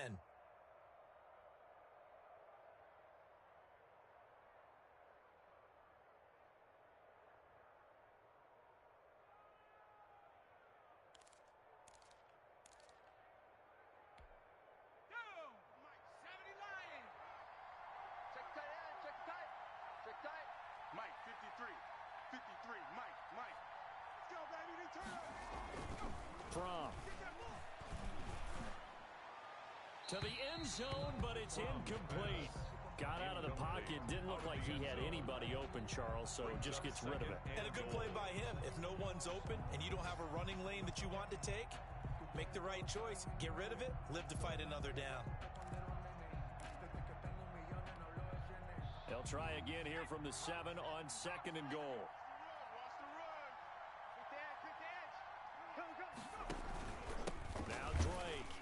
Mike, 53, Mike. Let's go, baby, they turn up. From to the end zone, but it's incomplete. Got out of the pocket, didn't look like he had anybody open, Charles, so just gets rid of it. And a good play by him. If no one's open and you don't have a running lane that you want to take, make the right choice. Get rid of it, live to fight another down. They'll try again here from the 7 on 2nd and goal. Now Drake.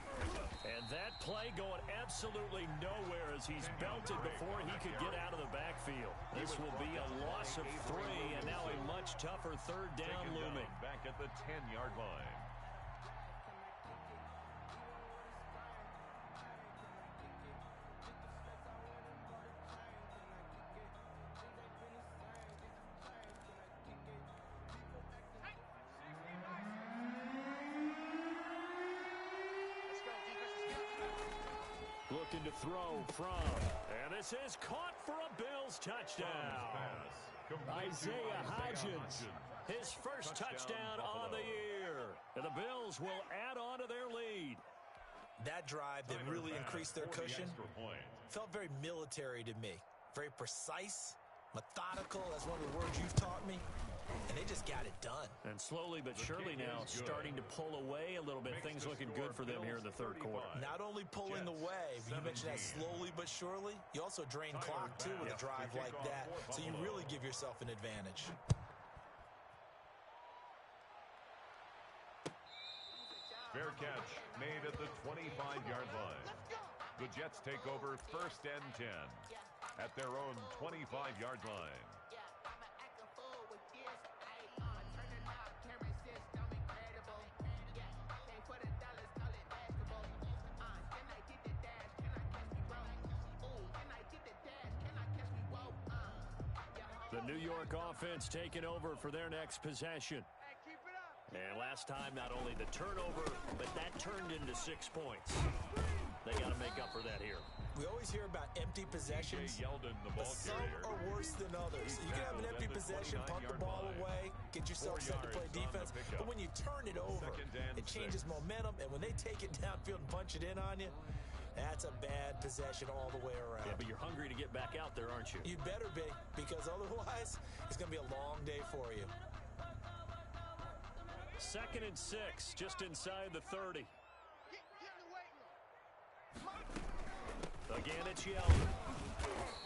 And that play going absolutely nowhere as he's belted before he could get out of the backfield. This will be a loss of 3, and now a much tougher 3rd down looming. Back at the 10-yard line. Looking to throw from, and this is caught for a Bills touchdown. Isaiah Hodgins, his first touchdown on the year. And the Bills will add on to their lead. That drive that really increased their cushion felt very military to me. Very precise, methodical, that's one of the words you've taught me. And they just got it done. And slowly but surely now starting to pull away a little bit. Things looking good for them here in the 3rd quarter. Not only pulling away, but you mentioned that slowly but surely. You also drain clock, too, with a drive like that. So you really give yourself an advantage. Fair catch made at the 25-yard line. The Jets take over 1st and 10 at their own 25-yard line. The New York offense taking over for their next possession. And last time, not only the turnover, but that turned into 6 points. They got to make up for that here. We always hear about empty possessions, but some are worse than others. You can have an empty possession, punt the ball away, get yourself set to play defense, but when you turn it over, it changes momentum, and when they take it downfield and punch it in on you, that's a bad possession all the way around. Yeah, but you're hungry to get back out there, aren't you? You better be, because otherwise, it's going to be a long day for you. 2nd and 6, just inside the 30. Again, it's Yeldon.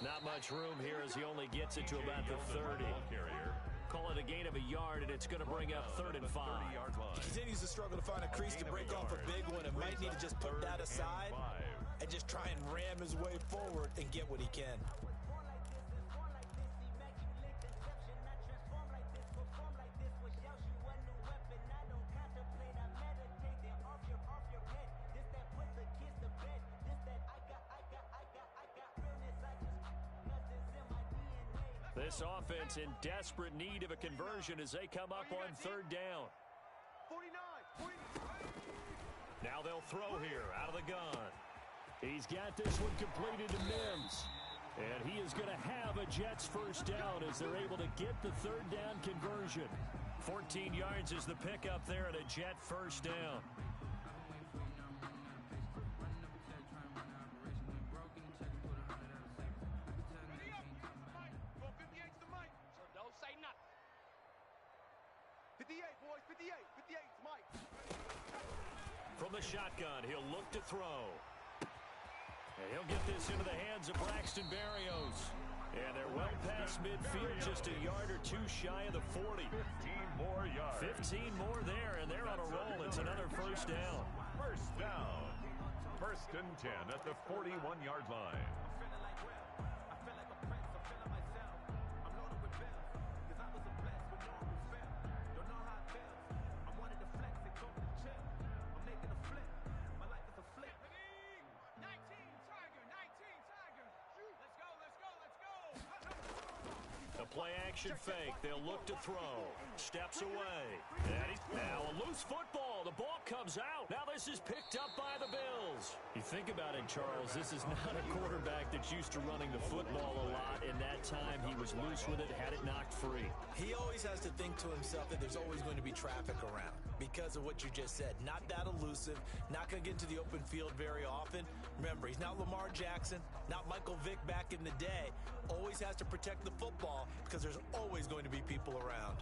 Not much room here as he only gets it to about the 30. Call it a gain of a yard, and it's going to bring up 3rd and 5. He continues to struggle to find a crease to break off a big one and might need to just put that aside and just try and ram his way forward and get what he can. This offense in desperate need of a conversion as they come up on 3rd down. 49. Now they'll throw here out of the gun. He's got this one completed to Mims. And he is going to have a Jets first down as they're able to get the 3rd down conversion. 14 yards is the pickup there at a Jet first down. From the shotgun, he'll look to throw. And he'll get this into the hands of Braxton Berrios. And they're well past midfield, just a yard or 2 shy of the 40. 15 more yards. 15 more there, and they're on a roll. It's another first down. First down. First and 10 at the 41-yard line. Play action fake. They'll look to throw. Steps away. And now a loose football. The ball comes out. Now this is picked up by the Bills. You think about it, Charles. This is not a quarterback that's used to running the football a lot. In that time, he was loose with it, had it knocked free. He always has to think to himself that there's always going to be traffic around because of what you just said. Not that elusive. Not going to get into the open field very often. Remember, he's not Lamar Jackson, not Michael Vick back in the day. Always has to protect the football because there's always going to be people around.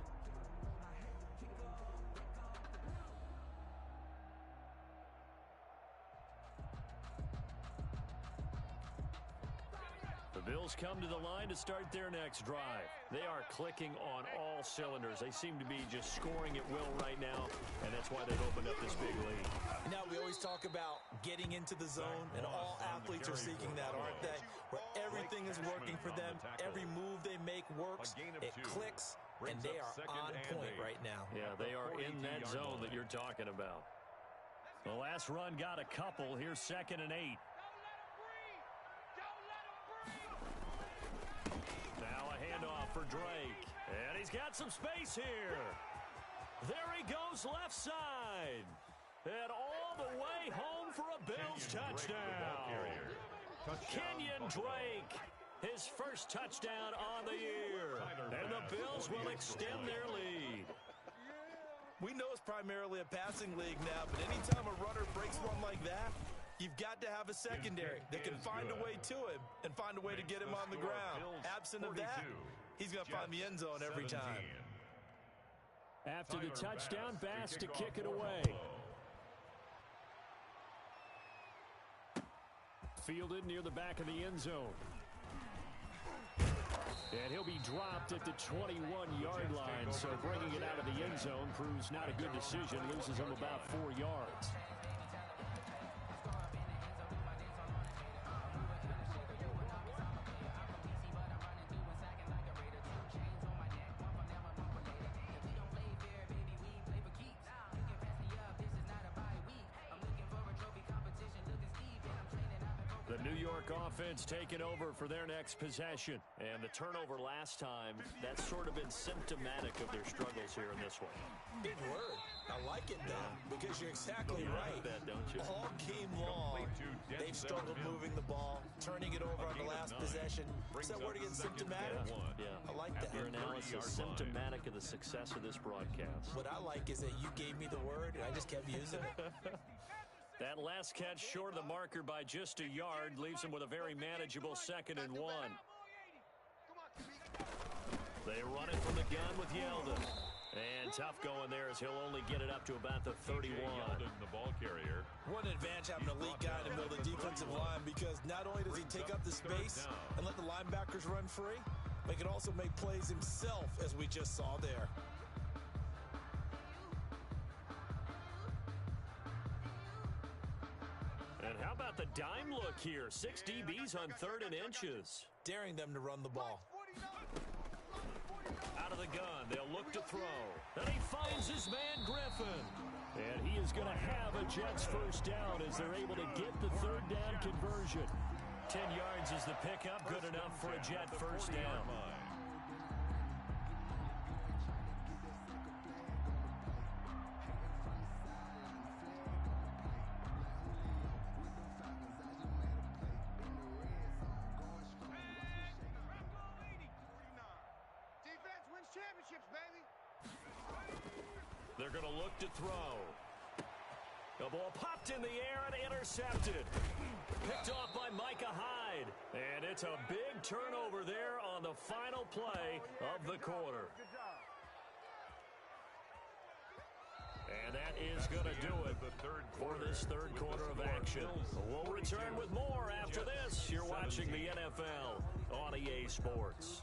The Bills come to the line to start their next drive. They are clicking on all cylinders. They seem to be just scoring at will right now, and that's why they've opened up this big lead. Now, we always talk about getting into the zone, and all athletes are seeking that, aren't they? Where everything is working for them, every move they make works, it clicks, and they are on point right now. Yeah, they are in that zone that you're talking about. The last run got a couple. Here's 2nd and 8. Now a handoff for Drake. And he's got some space here. There he goes left side. And all the way home for a Bills touchdown. Kenyon Drake, his first touchdown on the year. And the Bills will extend their lead. We know it's primarily a passing league now, but anytime a runner breaks one like that, you've got to have a secondary that can find a way to him and find a way to get him on the ground. Absent of that, he's going to find the end zone every time. After the touchdown, Bass to kick it away. Fielded near the back of the end zone. And he'll be dropped at the 21-yard line, so bringing it out of the end zone proves not a good decision. Loses him about 4 yards. The New York offense taking over for their next possession. And the turnover last time, that's sort of been symptomatic of their struggles here in this one. Big word. I like it, though, because you're exactly right. That, don't you? All game long, they've struggled moving the ball, turning it over on the last possession. Is that word again, symptomatic? Yeah. I like that. Your analysis, symptomatic of the success of this broadcast. What I like is that you gave me the word, and I just kept using it. That last catch short of the marker by just a yard leaves him with a very manageable 2nd and 1. They run it from the gun with Yeldon. And tough going there as he'll only get it up to about the 31. The ball carrier. What an advantage having a elite guy in the middle of the defensive line, because not only does he take up the space and let the linebackers run free, but he can also make plays himself, as we just saw there. And how about the dime look here? 6 DBs on 3rd and inches. Daring them to run the ball. Out of the gun, they'll look to throw. And he finds his man Griffin. And he is going to have a Jets first down as they're able to get the 3rd down conversion. 10 yards is the pickup, good enough for a Jet first down. They're going to look to throw. The ball popped in the air and intercepted. Picked off by Micah Hyde. And it's a big turnover there on the final play of the quarter. And that is going to do it for this 3rd quarter of action. We'll return with more after this. You're watching the NFL on EA Sports.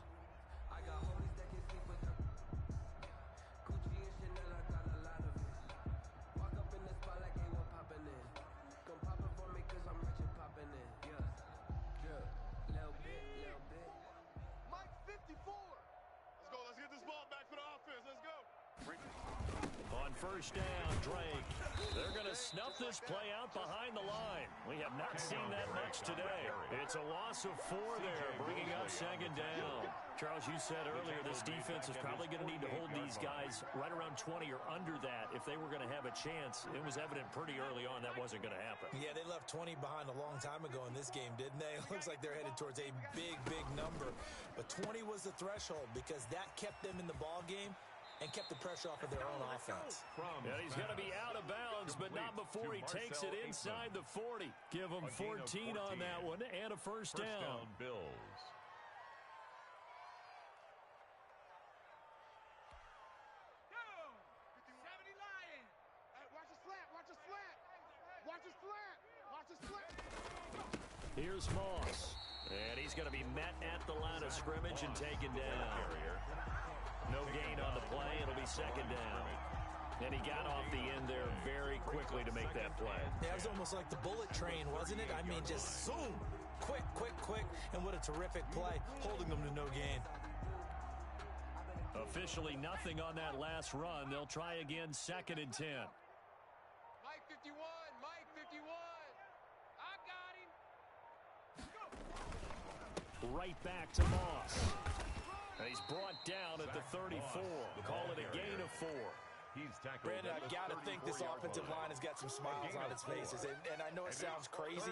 first down. Drake. They're going to snuff this play out behind the line. We have not seen that much today. It's a loss of 4 there, bringing up second down. Charles, you said earlier this defense is probably going to need to hold these guys right around 20 or under that if they were going to have a chance. It was evident pretty early on that wasn't going to happen. Yeah, they left 20 behind a long time ago in this game, didn't they? It looks like they're headed towards a big, big number. But 20 was the threshold because that kept them in the ball game and kept the pressure off of their own offense. And he's going to be out of bounds, but not before he takes it inside the 40. Give him 14 on that one and a first down. Bills. Here's Moss. And he's going to be met at the line of scrimmage and taken down. No gain on the play. It'll be second down. And he got off the end there very quickly to make that play. Yeah, it was almost like the bullet train, wasn't it? I mean, just zoom. Quick, quick, quick. And what a terrific play, holding them to no gain. Officially nothing on that last run. They'll try again, second and 10. Mike 51, Mike 51. I got him. Right back to Moss. And he's brought down at the 34. Call it a gain of 4. He's tackled. Brandon, I got to think this offensive line has got some smiles on its faces. And I know it sounds crazy,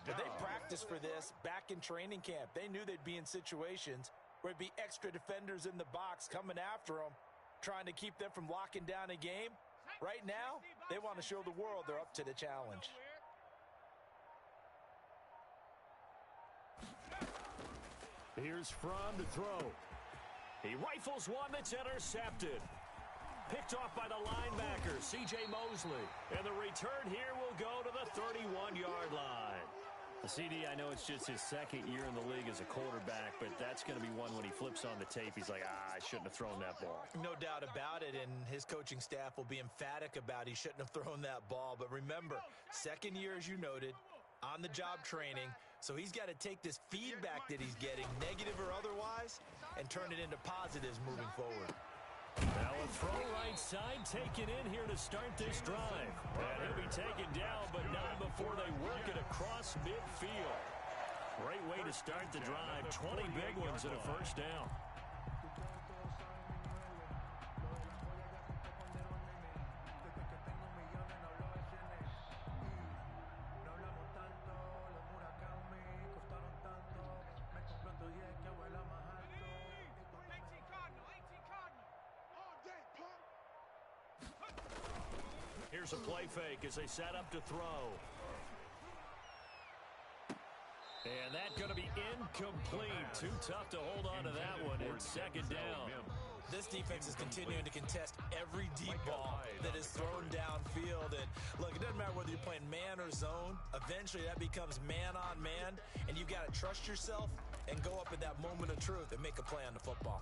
but they practiced for this back in training camp. They knew they'd be in situations where it'd be extra defenders in the box coming after them, trying to keep them from locking down a game. Right now, they want to show the world they're up to the challenge. Here's Fromm to throw. He rifles one that's intercepted. Picked off by the linebacker, C.J. Mosley. And the return here will go to the 31-yard line. The CD, I know it's just his second year in the league as a quarterback, but that's going to be one when he flips on the tape, he's like, I shouldn't have thrown that ball. No doubt about it, and his coaching staff will be emphatic about he shouldn't have thrown that ball. But remember, second year, as you noted, on-the-job training, so he's got to take this feedback that he's getting, negative or otherwise, and turn it into positives moving forward. Now a throw right side taken in here to start this drive. And he'll be taken down, but not before they work it across midfield. Great way to start the drive. 20 big ones and a first down. Here's a play fake as they set up to throw. And that's going to be incomplete. Too tough to hold on to that one. It's second down. This defense is continuing to contest every deep ball that is thrown downfield. And look, it doesn't matter whether you're playing man or zone. Eventually that becomes man on man. And you've got to trust yourself and go up at that moment of truth and make a play on the football.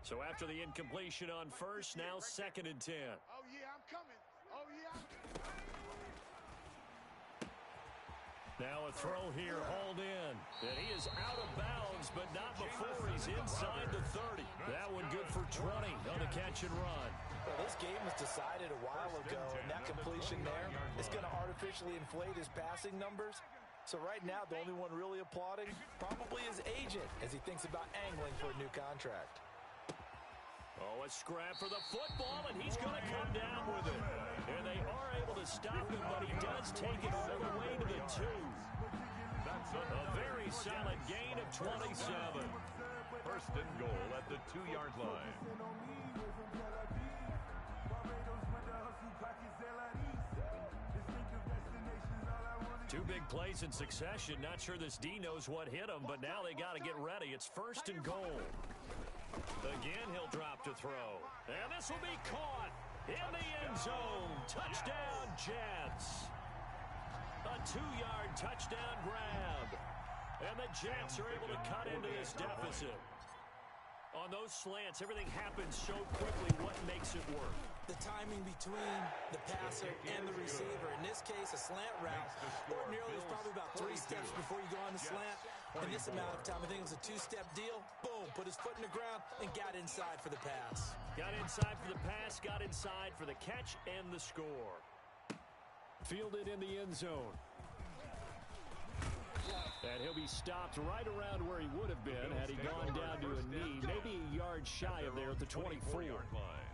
So after the incompletion on first, now second and 10. Oh, yeah, I'm coming. Oh, yeah. Now a throw here, hauled in. And he is out of bounds, but not before he's inside the 30. That one good for 20 on the catch and run. Well, this game was decided a while ago, and that completion there is going to artificially inflate his passing numbers. So right now, the only one really applauding probably his agent as he thinks about angling for a new contract. Oh, a scrap for the football, and he's going to come down with it. And they are able to stop him, but he does take it all the way to the 2. That's a very solid gain of 27. First and goal at the 2-yard line. Two big plays in succession. Not sure this D knows what hit him, but now they got to get ready. It's first and goal. Again, he'll drop to throw. And this will be caught in the end zone. Touchdown, Jets. A 2-yard touchdown grab. And the Jets are able to cut into this deficit. On those slants, everything happens so quickly. What makes it work? The timing between the passer and the receiver. In this case, a slant route. Ordinarily, there's probably about 3 steps before you go on the slant. In this amount of time, I think it was a 2-step deal. Boom, put his foot in the ground and got inside for the pass. Got inside for the pass, got inside for the catch and the score. Fielded in the end zone. And he'll be stopped right around where he would have been had he gone down to a knee, maybe a yard shy of there at the 24-yard line.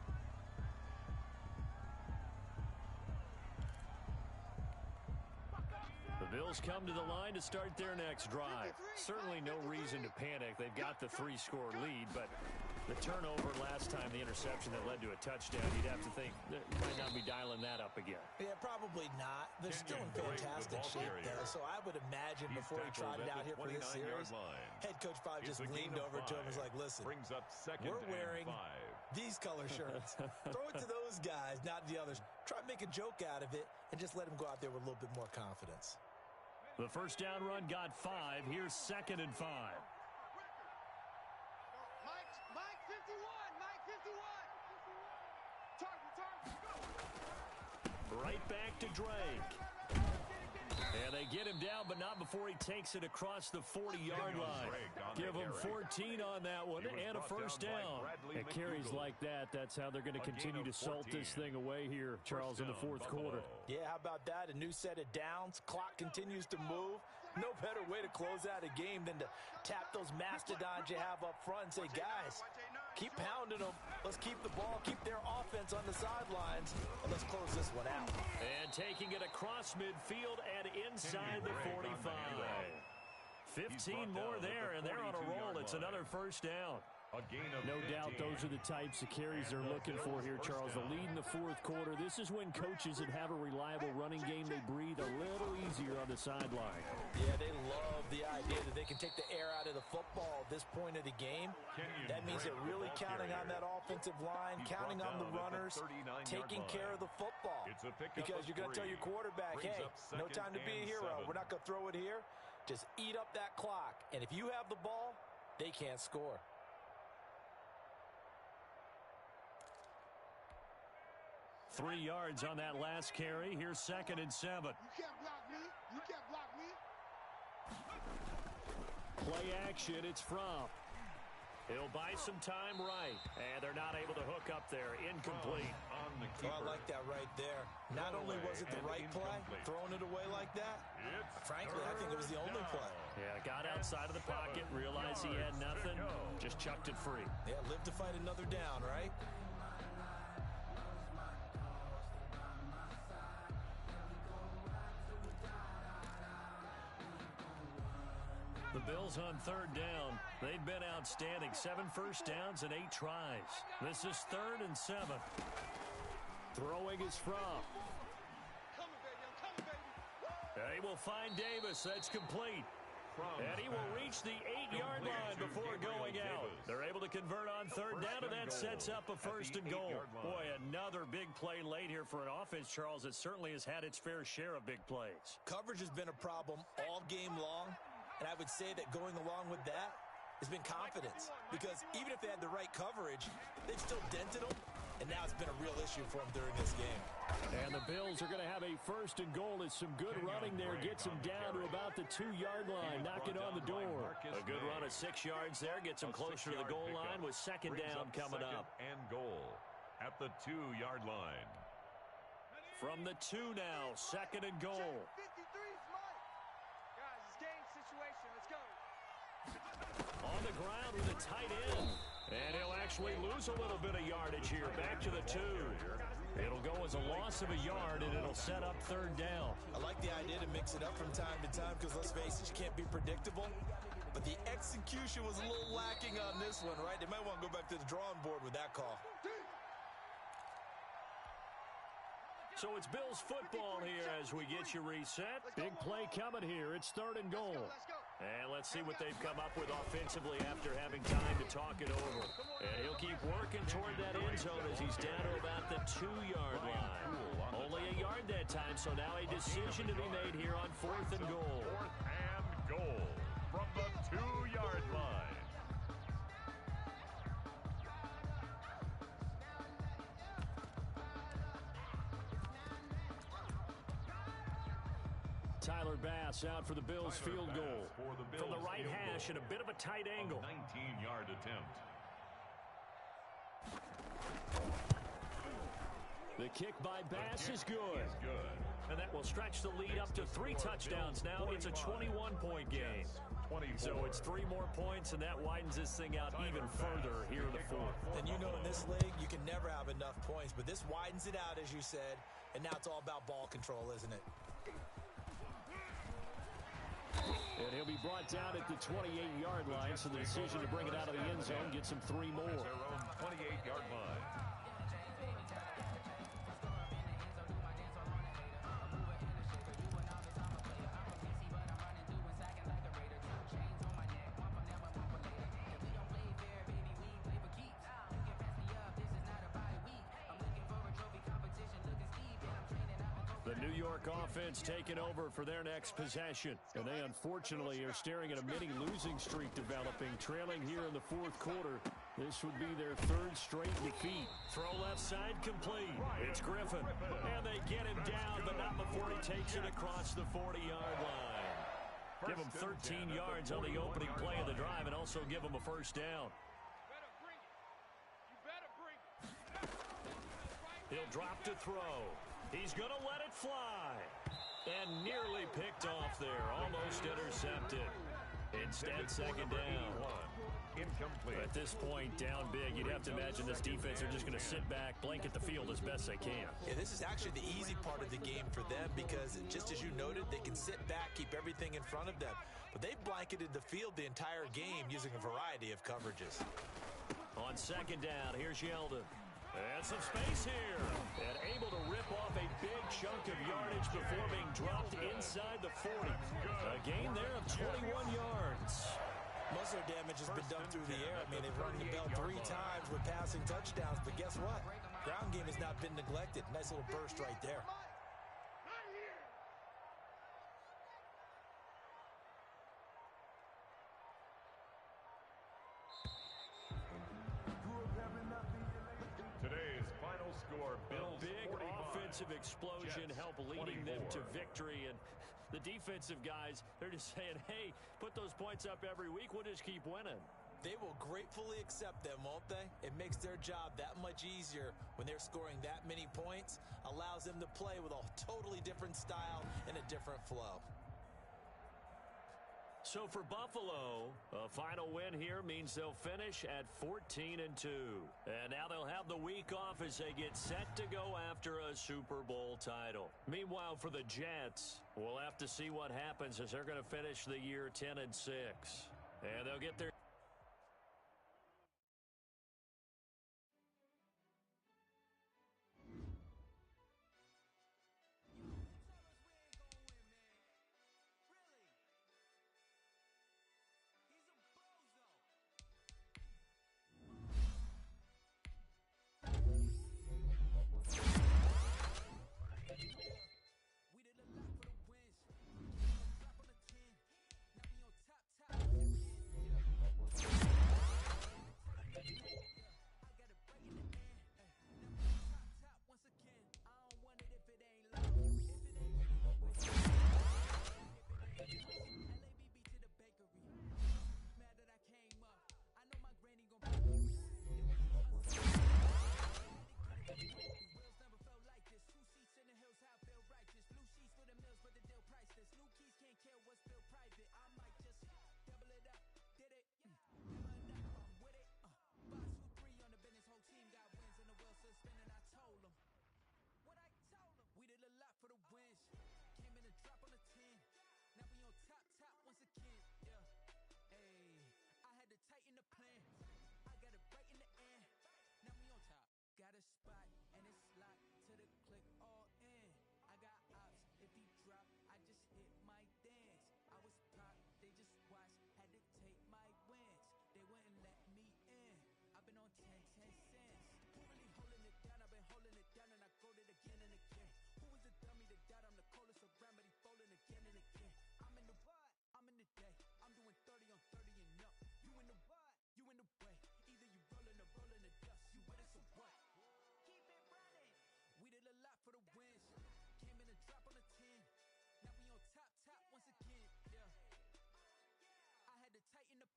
The Bills come to the line to start their next drive. Certainly no reason to panic. They've got the 3-score lead, but the turnover last time, the interception that led to a touchdown, you'd have to think they might not be dialing that up again. Yeah, probably not. They're still in fantastic shape, though, so I would imagine before he trotted out here for this series, head coach probably just leaned over to him and was like, listen, we're wearing these color shirts. Throw it to those guys, not the others. Try to make a joke out of it and just let him go out there with a little bit more confidence. The first down run got 5. Here's 2nd and 5. Mike 51. Mike 51. Target. Right back to Drake. And they get him down, but not before he takes it across the 40-yard line. Give him 14 on that one and a first down. It carries like that. That's how they're going to continue to salt this thing away here, Charles, in the fourth quarter. Yeah, how about that? A new set of downs. Clock continues to move. No better way to close out a game than to tap those mastodons you have up front and say, guys, keep pounding them. Let's keep the ball, keep their offense on the sidelines, and let's close this one out. And taking it across midfield and inside the 45. 15 more there, and they're on a roll. It's another first down. No doubt those are the types of carries they're looking for here, Charles. The lead in the fourth quarter. This is when coaches that have a reliable running game, they breathe a little easier on the sideline. Yeah, they love the idea that they can take the air out of the football at this point of the game. That means they're really counting on that offensive line, counting on the runners, taking care of the football. Because you're going to tell your quarterback, hey, no time to be a hero. We're not going to throw it here. Just eat up that clock. And if you have the ball, they can't score. Three yards on that last carry. Here's 2nd and 7. You can't block me. You can't block me. Play action. It's Fromm. He'll buy some time right. And they're not able to hook up there. Incomplete. I like that right there. Not only was it the right play, throwing it away like that, frankly, I think it was the only play. Yeah, got outside of the pocket, realized he had nothing, just chucked it free. Yeah, live to fight another down, right? The Bills on 3rd down. They've been outstanding. 7 first downs and 8 tries. This is 3rd and 7. Throwing is Fromm. He will find Davis. That's complete. And he will reach the 8-yard line before going out. They're able to convert on 3rd down, and that sets up a 1st and goal. Boy, another big play late here for an offense, Charles, that certainly has had its fair share of big plays. Coverage has been a problem all game long. And I would say that going along with that has been confidence. Because even if they had the right coverage, they've still dented them. And now it's been a real issue for them during this game. And the Bills are going to have a 1st and goal. It's some good running there. Gets him down to about the 2-yard line. Knock it on the door. A good run of 6 yards there. Gets him closer to the goal line with 2nd down coming up. And goal at the 2-yard line. From the 2 now. 2nd and goal. On the ground with a tight end. And he'll actually lose a little bit of yardage here. Back to the 2. It'll go as a loss of a yard, and it'll set up 3rd down. I like the idea to mix it up from time to time because, let's face it, you can't be predictable. But the execution was a little lacking on this one, right? They might want to go back to the drawing board with that call. So it's Bills football here as we get you reset. Big play coming here. It's 3rd and goal. And let's see what they've come up with offensively after having time to talk it over. And he'll keep working toward that end zone as he's down to about the 2-yard line. Only a yard that time, so now a decision to be made here on 4th and goal. 4th and goal from the 2-yard line. Tyler Bass out for the Bills field goal. From the right hash at a bit of a tight angle. 19-yard attempt. The kick by Bass is good. And that will stretch the lead up to 3 touchdowns now. It's a 21-point game. So it's 3 more points, and that widens this thing out even further here in the fourth. And you know in this league, you can never have enough points, but this widens it out, as you said, and now it's all about ball control, isn't it? And he'll be brought down at the 28-yard line, so the decision to bring it out of the end zone gets him 3 more. Their own 28-yard line. The New York offense taking over for their next possession. And they unfortunately are staring at a mini losing streak developing, trailing here in the fourth quarter. This would be their 3rd straight defeat. Throw left side complete. It's Griffin. And they get him down, but not before he takes it across the 40-yard line. Give him 13 yards on the opening play of the drive and also give him a first down. He'll drop to throw. He's going to let it fly. And nearly picked off there. Almost intercepted. Instead, second down. Incomplete. At this point, down big, you'd have to imagine this defense are just going to sit back, blanket the field as best they can. Yeah, this is actually the easy part of the game for them because, just as you noted, they can sit back, keep everything in front of them. But they've blanketed the field the entire game using a variety of coverages. On second down, here's Yeldon. And some space here. And able to rip off a big chunk of yardage before being dropped inside the 40. A gain there of 21 yards. Most of their damage has been done through the air. I mean, they've run the bell 3 times with passing touchdowns. But guess what? Ground game has not been neglected. Nice little burst right there. Today's final score, Bills Big 45, offensive explosion Jets help leading them to 24. victory. And the defensive guys, they're just saying, hey, put those points up every week. We'll just keep winning. They will gratefully accept them, won't they? It makes their job that much easier when they're scoring that many points. Allows them to play with a totally different style and a different flow. So for Buffalo, a final win here means they'll finish at 14-2. And now they'll have the week off as they get set to go after a Super Bowl title. Meanwhile, for the Jets, we'll have to see what happens as they're going to finish the year 10-6. And they'll get their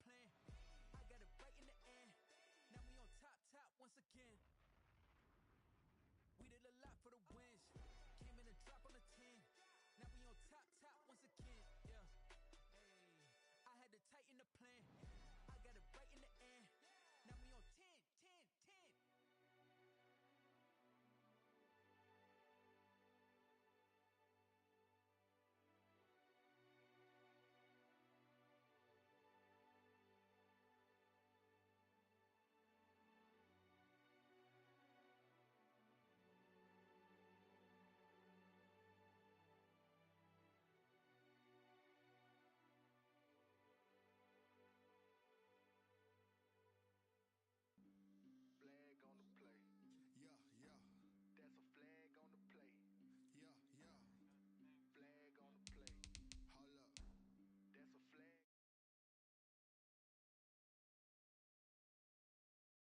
plan. I got it right in the end. Now we on top once again. We did a lot for the wins.